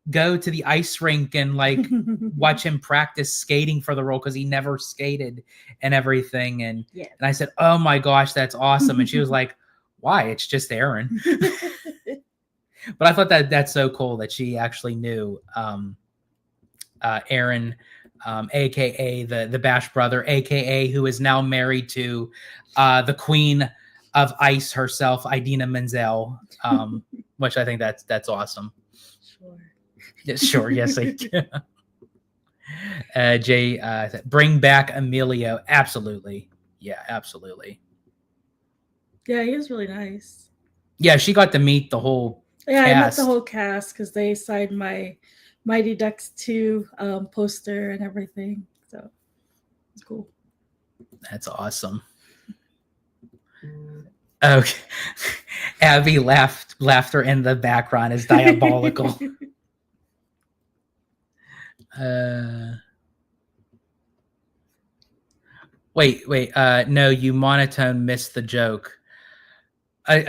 go to the ice rink and like watch him practice skating for the role because he never skated and everything. And I said, oh my gosh, that's awesome. And she was like, why? It's just Aaron. But I thought that that's so cool that she actually knew Aaron, aka the Bash brother, aka who is now married to the Queen of Ice herself, Idina Menzel, which I think that's awesome. Sure, yes, I can. Jay, bring back Emilio. Absolutely. Yeah, absolutely. Yeah, he was really nice. Yeah, she got to meet the whole cast. I met the whole cast. cast because they signed my Mighty Ducks 2 poster and everything. So it's cool. That's awesome. Okay. Abby laughter in the background is diabolical. Wait. No, you monotone missed the joke.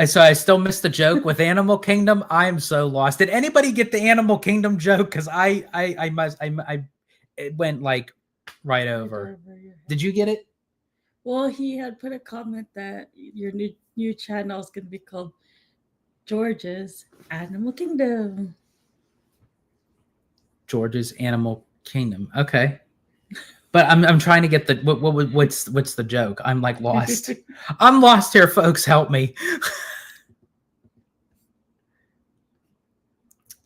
So I still missed the joke with Animal Kingdom. I'm so lost. Did anybody get the Animal Kingdom joke? Because it went like right over. Did you get it? Well, he had put a comment that your new channel is going to be called George's Animal Kingdom. George's Animal Kingdom. Okay. But I'm trying to get the what's the joke? I'm like lost. I'm lost here, folks. Help me.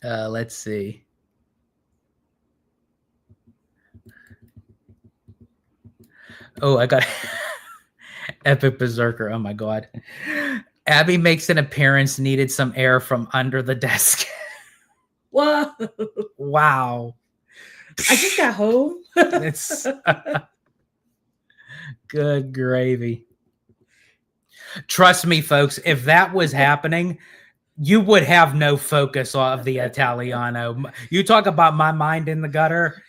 Let's see. Oh, I got Epic Berserker. Oh my god. Abby makes an appearance. Needed some air from under the desk. Whoa. Wow. I just got home. It's good gravy. Trust me, folks, if that was happening, you would have no focus of the Italiano. You talk about my mind in the gutter,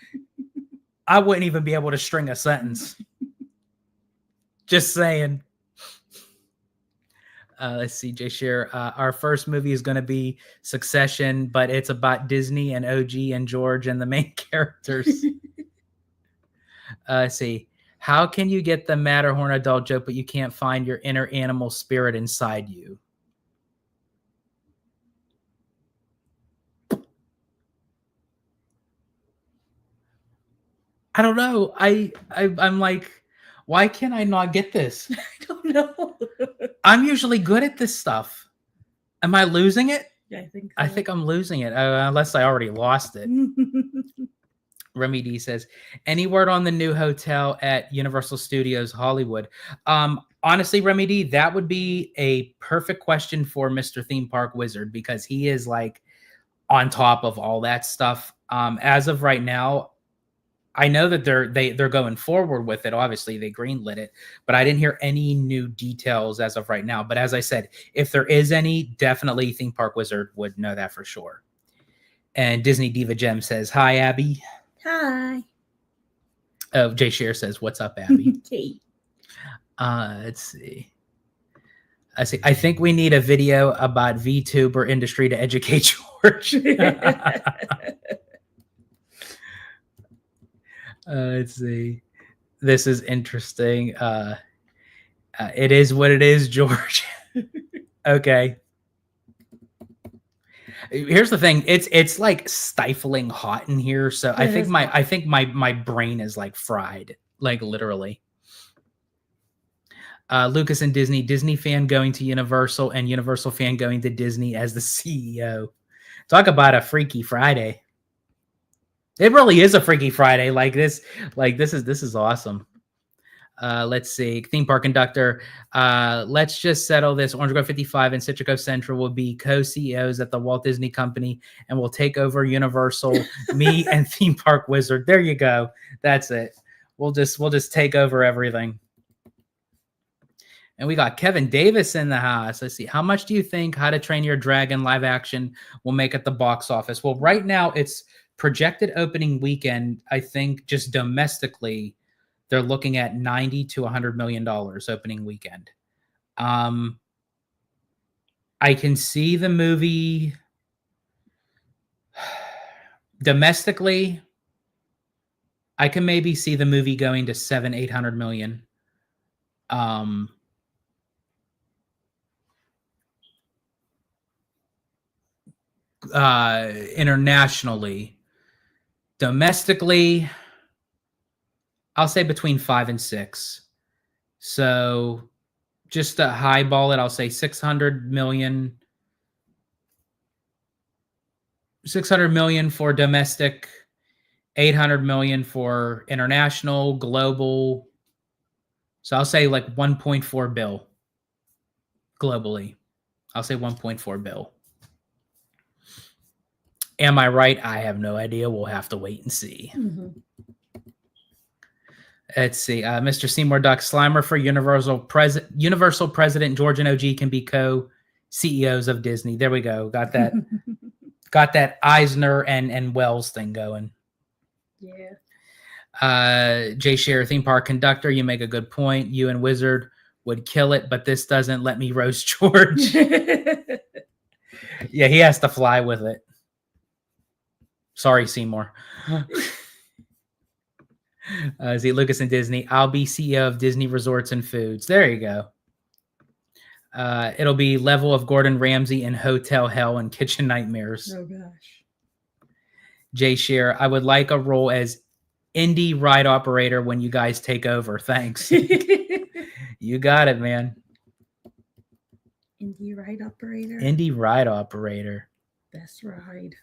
I wouldn't even be able to string a sentence. Just saying. Let's see, Jay Shear. Our first movie is going to be Succession, but it's about Disney and OG and George and the main characters. Let's see. How can you get the Matterhorn adult joke, but you can't find your inner animal spirit inside you? I don't know. I'm like, why can't I not get this? I don't know. I'm usually good at this stuff. Am I losing it? Yeah, I think so. I think I'm losing it, unless I already lost it. Remy D says, any word on the new hotel at Universal Studios Hollywood? Honestly, Remy D, that would be a perfect question for Mr. Theme Park Wizard, because he is like on top of all that stuff. As of right now, I know that they're going forward with it. Obviously, they greenlit it, but I didn't hear any new details as of right now. But as I said, if there is any, definitely Theme Park Wizard would know that for sure. And Disney Diva Gem says, hi, Abby. Hi. Oh, Jay Shear says, what's up, Abby? Hey. Let's see. I think we need a video about VTuber industry to educate George. Let's see. This is interesting. It is what it is, George. Okay. Here's the thing. It's like stifling hot in here, so I think my brain is like fried, like literally. Lucas and Disney fan going to Universal and Universal fan going to Disney as the CEO. Talk about a Freaky Friday. It really is a Freaky Friday. This is awesome. Let's see. Theme park conductor. Let's just settle this. Orange Grove 55 and Citrico Central will be co-CEOs at the Walt Disney Company and will take over Universal. Me and Theme Park Wizard. There you go. That's it. We'll just take over everything. And we got Kevin Davis in the house. Let's see. How much do you think How to Train Your Dragon live action will make at the box office? Well, right now it's projected opening weekend. I think just domestically, they're looking at $90 to $100 million opening weekend. I can see the movie domestically. I can maybe see the movie going to 700-800 million. Internationally, domestically, I'll say between 5 and 6. So just to highball it, I'll say 600 million. 600 million for domestic, 800 million for international, global. So I'll say like 1.4 bill globally. I'll say 1.4 bill. Am I right? I have no idea. We'll have to wait and see. Mm-hmm. Let's see. Mr. Seymour Duck Slimer for Universal President George and OG can be co-CEOs of Disney. There we go. Got that. Got that Eisner and Wells thing going. Yeah. Jay Scherer, theme park conductor. You make a good point. You and Wizard would kill it, but this doesn't let me roast George. Yeah, he has to fly with it. Sorry, Seymour. Z Lucas and Disney. I'll be CEO of Disney Resorts and Foods. There you go. It'll be level of Gordon Ramsay in Hotel Hell and Kitchen Nightmares. Oh gosh. Jay Scheer, I would like a role as indie ride operator when you guys take over. Thanks. You got it, man. Indie ride operator. Indie ride operator. Best ride.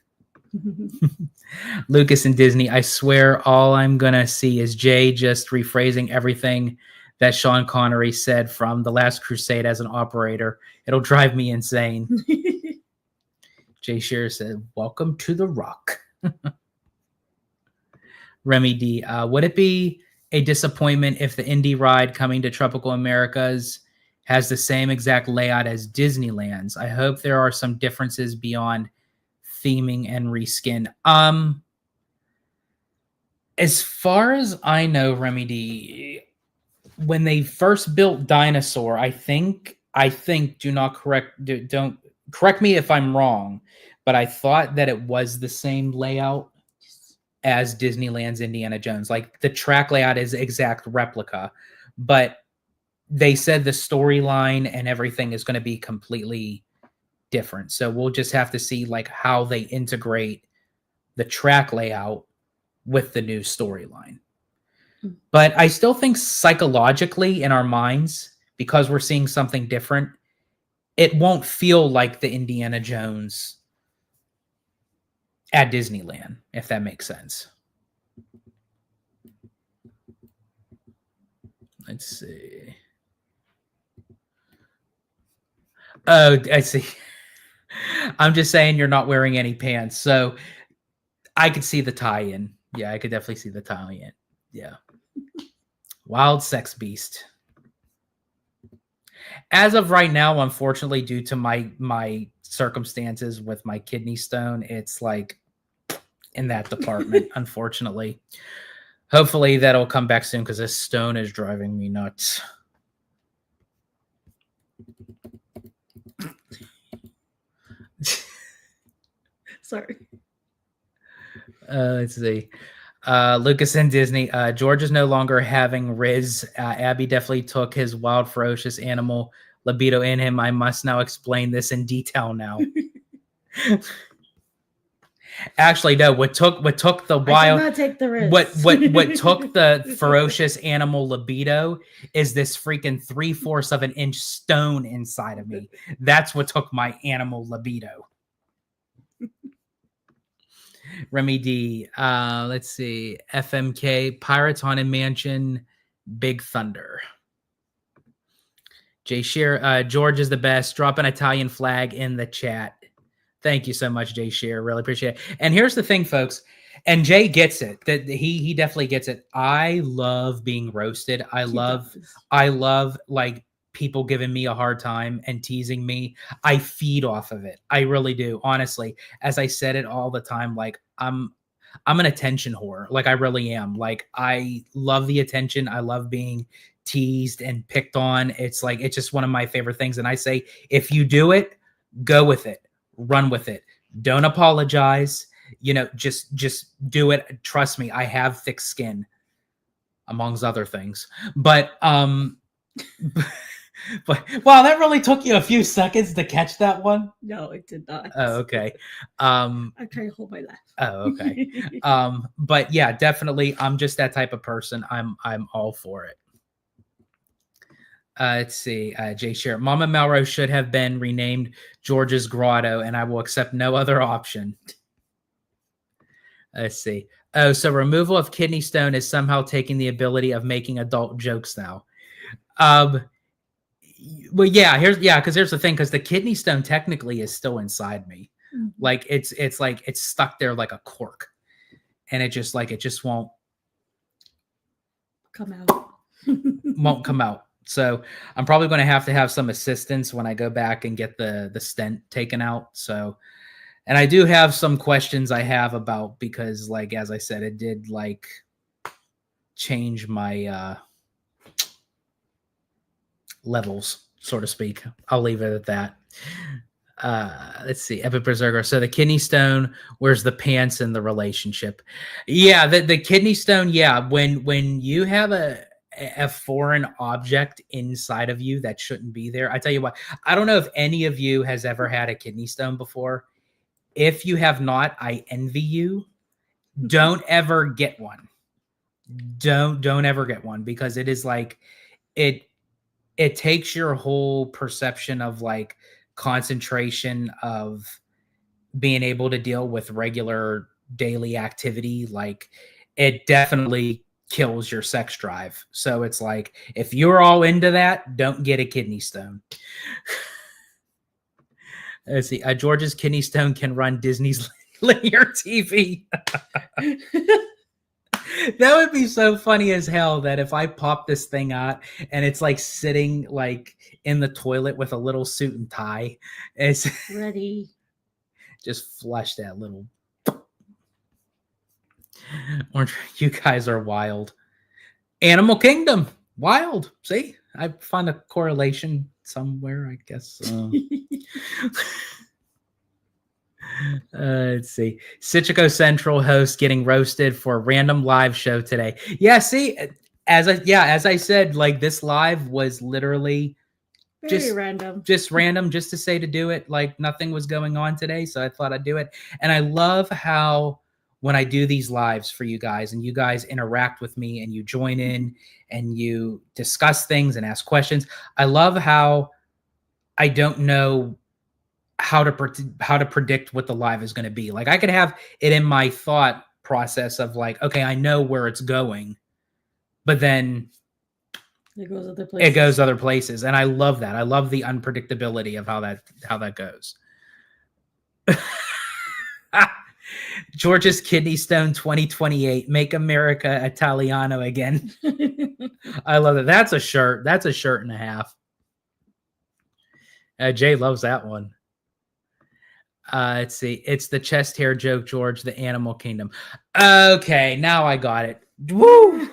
Lucas and Disney, I swear all I'm going to see is Jay just rephrasing everything that Sean Connery said from The Last Crusade as an operator. It'll drive me insane. Jay Shearer said, welcome to the Rock. Remy D, would it be a disappointment if the indie ride coming to Tropical Americas has the same exact layout as Disneyland's? I hope there are some differences beyond theming and reskin. As far as I know, Remy D, when they first built Dinosaur, I think don't correct me if I'm wrong, but I thought that it was the same layout as Disneyland's Indiana Jones. Like the track layout is exact replica, but they said the storyline and everything is going to be completely different. So we'll just have to see like how they integrate the track layout with the new storyline. But I still think psychologically in our minds, because we're seeing something different, it won't feel like the Indiana Jones at Disneyland, if that makes sense. Let's see. Oh, I see. I'm just saying you're not wearing any pants. So I could see the tie-in. Yeah, I could definitely see the tie-in. Yeah. Wild sex beast. As of right now, unfortunately, due to my circumstances with my kidney stone, it's like in that department, unfortunately. Hopefully that'll come back soon because this stone is driving me nuts. Sorry. Let's see. Lucas and Disney. George is no longer having Riz. Abby definitely took his wild, ferocious animal libido in him. I must now explain this in detail now. Actually, no. What took the wild? I did not take the Riz. What took the ferocious animal libido is this freaking 3/4 of an inch stone inside of me. That's what took my animal libido. Remy D, let's see. FMK, Pirates Haunted Mansion, Big Thunder. Jay Shear, George is the best. Drop an Italian flag in the chat. Thank you so much, Jay Shear. Really appreciate it. And here's the thing, folks. And Jay gets it. That he definitely gets it. I love being roasted. I love like people giving me a hard time and teasing me. I feed off of it. I really do. Honestly, as I said it all the time, like I'm an attention whore. Like I really am. Like I love the attention. I love being teased and picked on. It's like it's just one of my favorite things. And I say, if you do it, go with it. Run with it. Don't apologize. You know, just do it. Trust me, I have thick skin, amongst other things. But but wow, that really took you a few seconds to catch that one. No, it did not. Oh, okay. I'm trying to hold my laugh. Oh, okay. But yeah, definitely, I'm just that type of person. I'm all for it. Let's see. Jay Share. Mama Melrose should have been renamed George's Grotto, and I will accept no other option. Let's see. Oh, so removal of kidney stone is somehow taking the ability of making adult jokes now. Well, yeah, because here's the thing, because the kidney stone technically is still inside me. Mm-hmm. Like it's like it's stuck there like a cork, and it just won't come out. Won't come out. So I'm probably going to have some assistance when I go back and get the stent taken out. So, and I do have some questions I have about, because like, as I said, it did like change my levels, so to speak. I'll leave it at that. Let's see. Epic Berserker. So the kidney stone, where's the pants in the relationship? Yeah, the kidney stone. Yeah, when you have a foreign object inside of you that shouldn't be there. I tell you what, I don't know if any of you has ever had a kidney stone before. If you have not, I envy you. Don't ever get one. Don't ever get one, because it is like it takes your whole perception of like concentration of being able to deal with regular daily activity. Like it definitely kills your sex drive. So it's like, if you're all into that, don't get a kidney stone. Let's see. George's kidney stone can run Disney's linear TV. That would be so funny as hell, that if I pop this thing out and it's like sitting like in the toilet with a little suit and tie, it's ready. Just flush that little. Orange, you guys are wild. Animal Kingdom, wild. See, I found a correlation somewhere, I guess. Let's see. Citrico Central host getting roasted for a random live show today. Yeah, see, as I said, like this live was literally just random, just to say to do it. Like nothing was going on today, so I thought I'd do it. And I love how when I do these lives for you guys and you guys interact with me and you join in and you discuss things and ask questions. I love how I don't know how to predict what the live is going to be. Like I could have it in my thought process of like, okay, I know where it's going, but then it goes other places. It goes other places, and I love that. I love the unpredictability of how that goes. George's kidney stone 2028. Make America Italiano again. I love it. That's a shirt. That's a shirt and a half. Jay loves that one. Let's see. It's the chest hair joke, George, the Animal Kingdom. Okay, now I got it. Woo!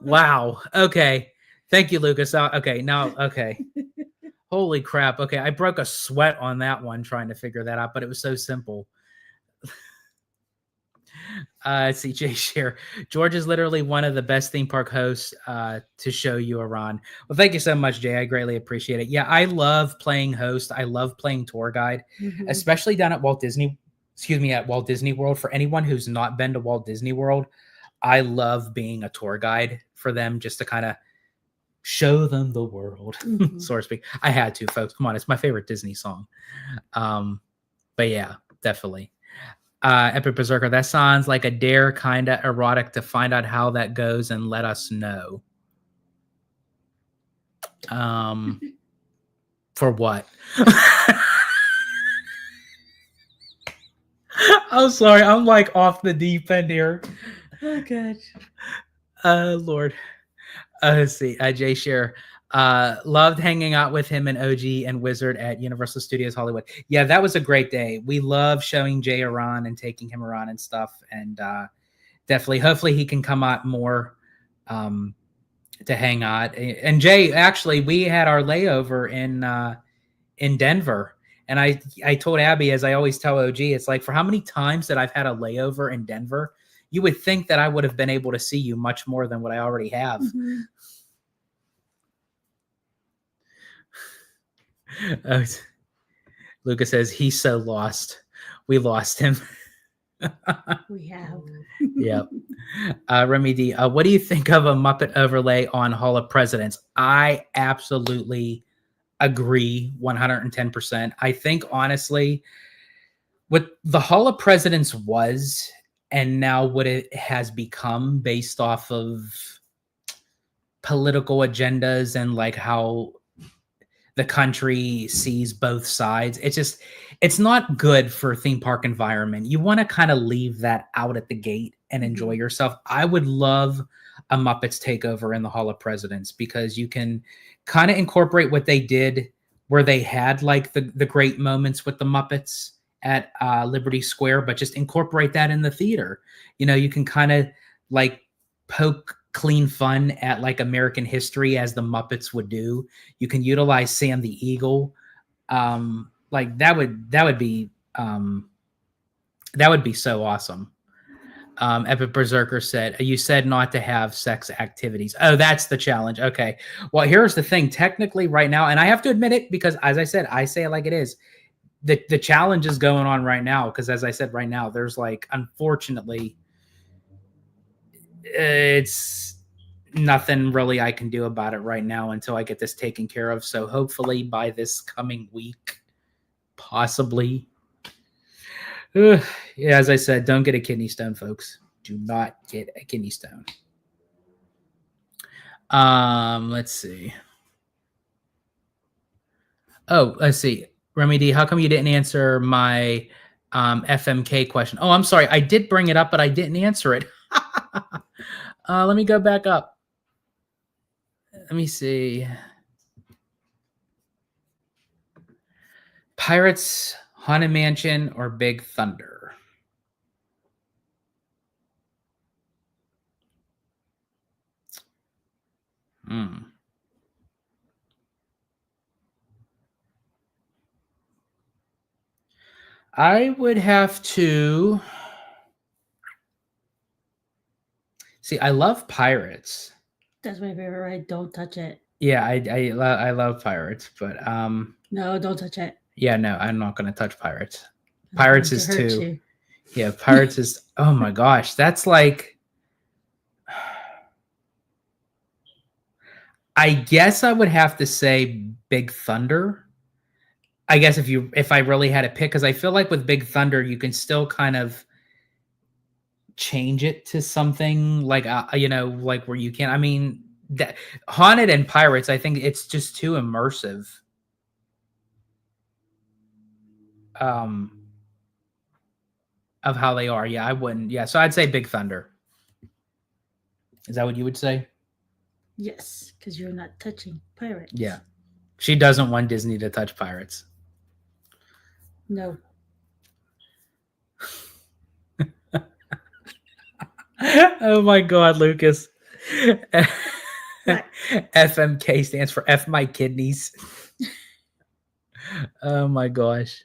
Wow. Okay. Thank you, Lucas. Okay, now, okay. Holy crap. Okay, I broke a sweat on that one trying to figure that out, but it was so simple. Let's see, Jay Share. George is literally one of the best theme park hosts to show you around. Well, thank you so much, Jay. I greatly appreciate it. Yeah, I love playing host. I love playing tour guide, especially down at Walt Disney World. For anyone who's not been to Walt Disney World, I love being a tour guide for them, just to kind of show them the world, so to speak. I had to, folks. Come on, it's my favorite Disney song. But yeah, definitely. Epic Berserker, that sounds like a dare, kind of erotic, to find out how that goes and let us know. For what? I'm sorry, I'm like off the deep end here. Oh, God. Lord. Let's see. Jay Share. Loved hanging out with him and OG and Wizard at Universal Studios Hollywood. Yeah, that was a great day. We love showing Jay around and taking him around and stuff. And definitely, hopefully, he can come out more to hang out. And Jay, actually, we had our layover in Denver. And I told Abby, as I always tell OG, it's like, for how many times that I've had a layover in Denver, you would think that I would have been able to see you much more than what I already have. Mm-hmm. Lucas says he's so lost. We lost him. We have. Yep. Remy D, what do you think of a Muppet overlay on Hall of Presidents? I absolutely agree 110%. I think, honestly, what the Hall of Presidents was and now what it has become based off of political agendas and like how the country sees both sides, it's not good for theme park environment. You want to kind of leave that out at the gate and enjoy yourself. I would love a Muppets takeover in the Hall of Presidents, because you can kind of incorporate what they did where they had like the great moments with the Muppets at Liberty Square, but just incorporate that in the theater. You know, you can kind of like poke clean fun at like American history as the Muppets would do. You can utilize Sam the Eagle. Like that would be so awesome. Epic Berserker said, you said not to have sex activities. Oh, that's the challenge. Okay. Well, here's the thing. Technically right now, and I have to admit it because, as I said, I say it like it is. The challenge is going on right now because, as I said, right now, there's like, unfortunately, it's nothing really I can do about it right now until I get this taken care of. So hopefully by this coming week, possibly. Yeah, as I said, don't get a kidney stone, folks. Do not get a kidney stone. Let's see. Oh, let's see. Remy D, how come you didn't answer my FMK question? Oh, I'm sorry. I did bring it up, but I didn't answer it. Let me go back up. Let me see. Pirates, Haunted Mansion, or Big Thunder? I would have to see. I love Pirates. That's my favorite ride. Don't touch it. Yeah, I love Pirates, but no, don't touch it. Yeah, no, I'm not going to touch Pirates. Pirates is too. You. Yeah, Pirates is. Oh my gosh, that's like. I guess I would have to say Big Thunder. I guess if I really had to pick, because I feel like with Big Thunder you can still kind of change it to something like like where you can. I mean, that Haunted and Pirates, I think it's just too immersive. Of how they are. Yeah, I wouldn't. Yeah, so I'd say Big Thunder. Is that what you would say? Yes, because you're not touching Pirates. Yeah. She doesn't want Disney to touch Pirates. No. Oh my God, Lucas. FMK stands for F my kidneys. Oh my gosh.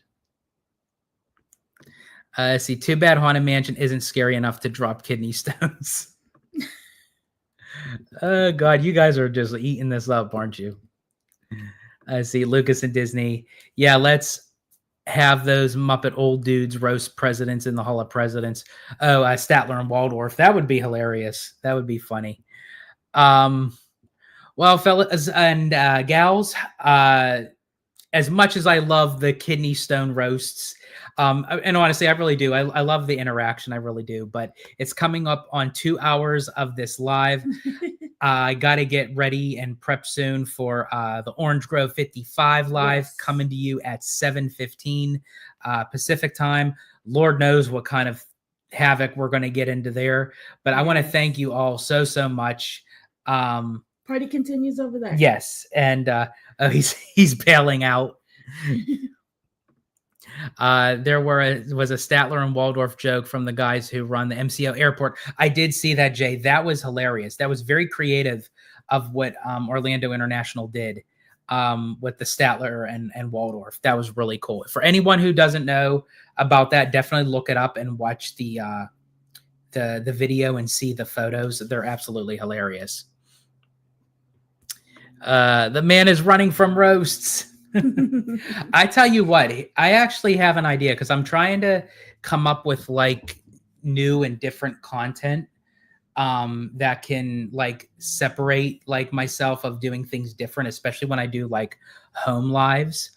See, too bad Haunted Mansion isn't scary enough to drop kidney stones. Oh God, you guys are just eating this up, aren't you? See, Lucas and Disney. Yeah, let's have those Muppet old dudes roast presidents in the Hall of Presidents. Oh, Statler and Waldorf. That would be hilarious. That would be funny. Well, fellas and gals, as much as I love the kidney stone roasts, and honestly, I really do. I love the interaction. I really do. But it's coming up on 2 hours of this live. I got to get ready and prep soon for the Orange Grove 55 live coming to you at 7:15 Pacific time. Lord knows what kind of havoc we're going to get into there. But I want to thank you all so much Party continues over there. Yes, and oh, he's bailing out. There was a Statler and Waldorf joke from the guys who run the MCO airport. I did see that, Jay. That was hilarious. That was very creative of what Orlando International did with the Statler and Waldorf. That was really cool. For anyone who doesn't know about that, definitely look it up and watch the video and see the photos. They're absolutely hilarious. The man is running from roasts. I tell you what, I actually have an idea because I'm trying to come up with like new and different content that can like separate like myself of doing things different, especially when I do like home lives.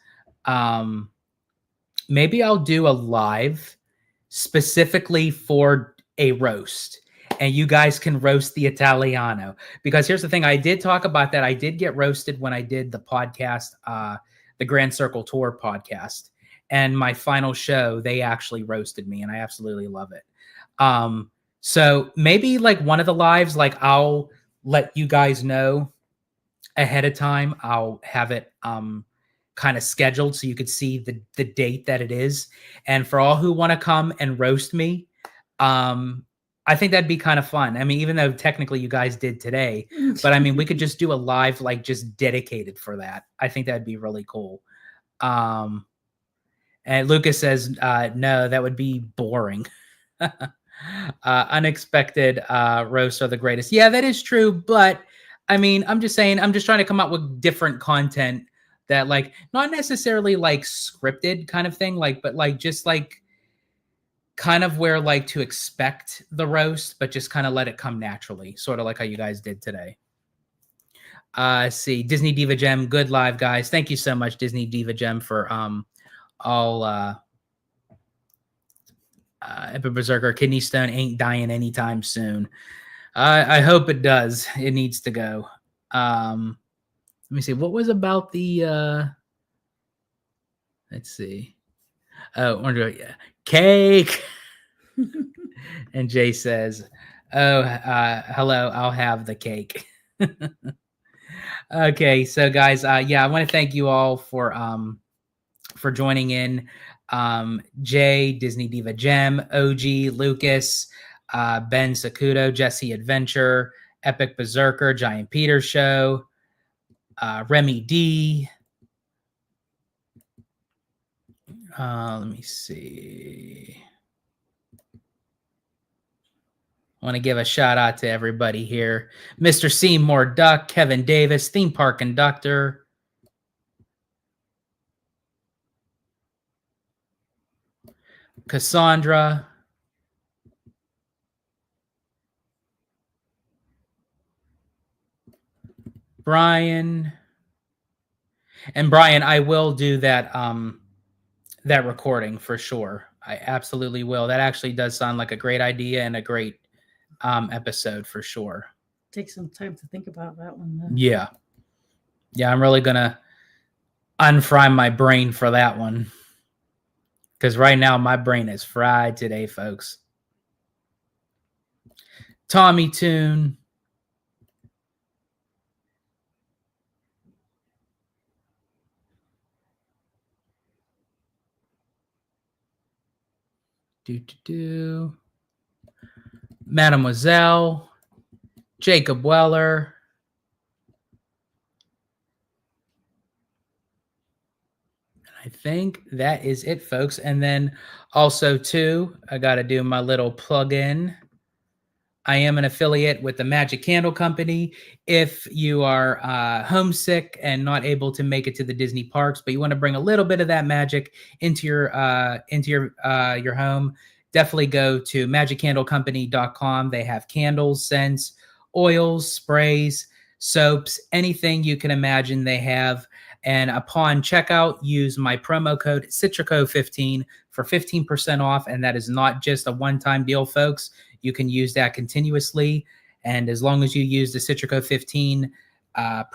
Maybe I'll do a live specifically for a roast, and you guys can roast the Italiano. Because here's the thing, I did talk about that. I did get roasted when I did the podcast, the Grand Circle Tour podcast, and my final show, they actually roasted me, and I absolutely love it. So maybe like one of the lives, like I'll let you guys know ahead of time. I'll have it kind of scheduled so you could see the date that it is. And for all who want to come and roast me, I think that'd be kind of fun. I mean, even though technically you guys did today, but I mean, we could just do a live, like just dedicated for that. I think that'd be really cool. And Lucas says, no, that would be boring. Unexpected roasts are the greatest. Yeah, that is true. But I mean, I'm just saying, I'm just trying to come up with different content that like, not necessarily like scripted kind of thing, like, but like, just like, kind of where like to expect the roast, but just kind of let it come naturally, sort of like how you guys did today. See, Disney Diva Gem, good live, guys. Thank you so much, Disney Diva Gem, for all Epic Berserker. Kidney Stone ain't dying anytime soon. I hope it does. It needs to go. Let me see. What was about the let's see. Oh, yeah. Cake. And Jay says, oh, hello, I'll have the cake. Okay, so guys, yeah, I want to thank you all for joining in. Jay, Disney Diva Gem, OG, Lucas, Ben Sakudo, Jesse Adventure, Epic Berserker, Giant Peter Show, Remy D. Let me see. I want to give a shout out to everybody here. Mr. Seymour Duck, Kevin Davis, Theme Park Conductor. Cassandra. Brian. And Brian, I will do that that recording for sure. I absolutely will. That actually does sound like a great idea and a great episode for sure. Take some time to think about that one, though. Yeah, I'm really gonna unfry my brain for that one, because right now my brain is fried today, folks. Tommy Toon. Mademoiselle, Jacob Weller, I think that is it, folks. And then also too, I got to do my little plug-in. I am an affiliate with the Magic Candle Company. If you are homesick and not able to make it to the Disney parks, but you want to bring a little bit of that magic into your home, definitely go to magiccandlecompany.com. They have candles, scents, oils, sprays, soaps, anything you can imagine they have. And upon checkout, use my promo code Citrico15 for 15% off. And that is not just a one-time deal, folks. You can use that continuously. And as long as you use the Citrico15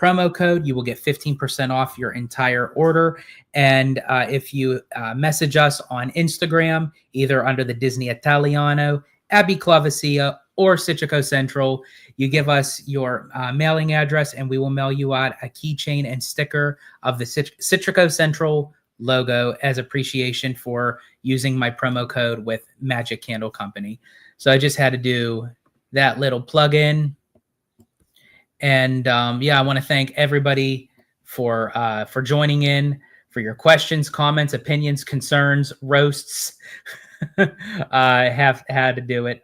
promo code, you will get 15% off your entire order. And if you message us on Instagram, either under the Disney Italiano, Abby Clavacia, or Citrico Central. You give us your mailing address, and we will mail you out a keychain and sticker of the Citrico Central logo as appreciation for using my promo code with Magic Candle Company. So I just had to do that little plug-in. And yeah, I want to thank everybody for joining in, for your questions, comments, opinions, concerns, roasts. Have had to do it.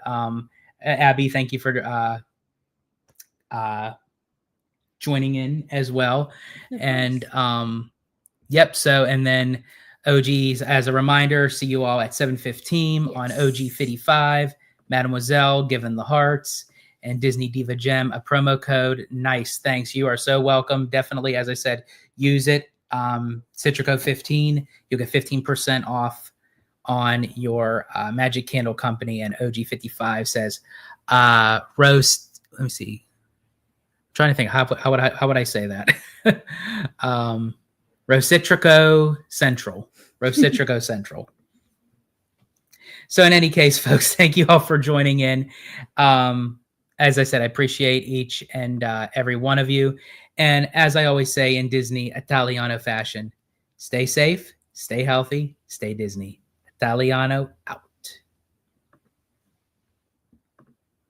Abby, thank you for joining in as well. And yep. So, and then OGs, as a reminder, see you all at 7:15 on OG 55. Mademoiselle, given the hearts, and Disney Diva Gem, a promo code. Nice. Thanks. You are so welcome. Definitely, as I said, use it. Citrico 15. You'll get 15% off on your Magic Candle Company. And OG 55 says, roast. Let me see. I'm trying to think. How would I say that? Rositrico Central. Rositrico Central. So in any case, folks, thank you all for joining in. As I said, I appreciate each and every one of you. And as I always say in Disney Italiano fashion, stay safe, stay healthy, stay Disney. Italiano out.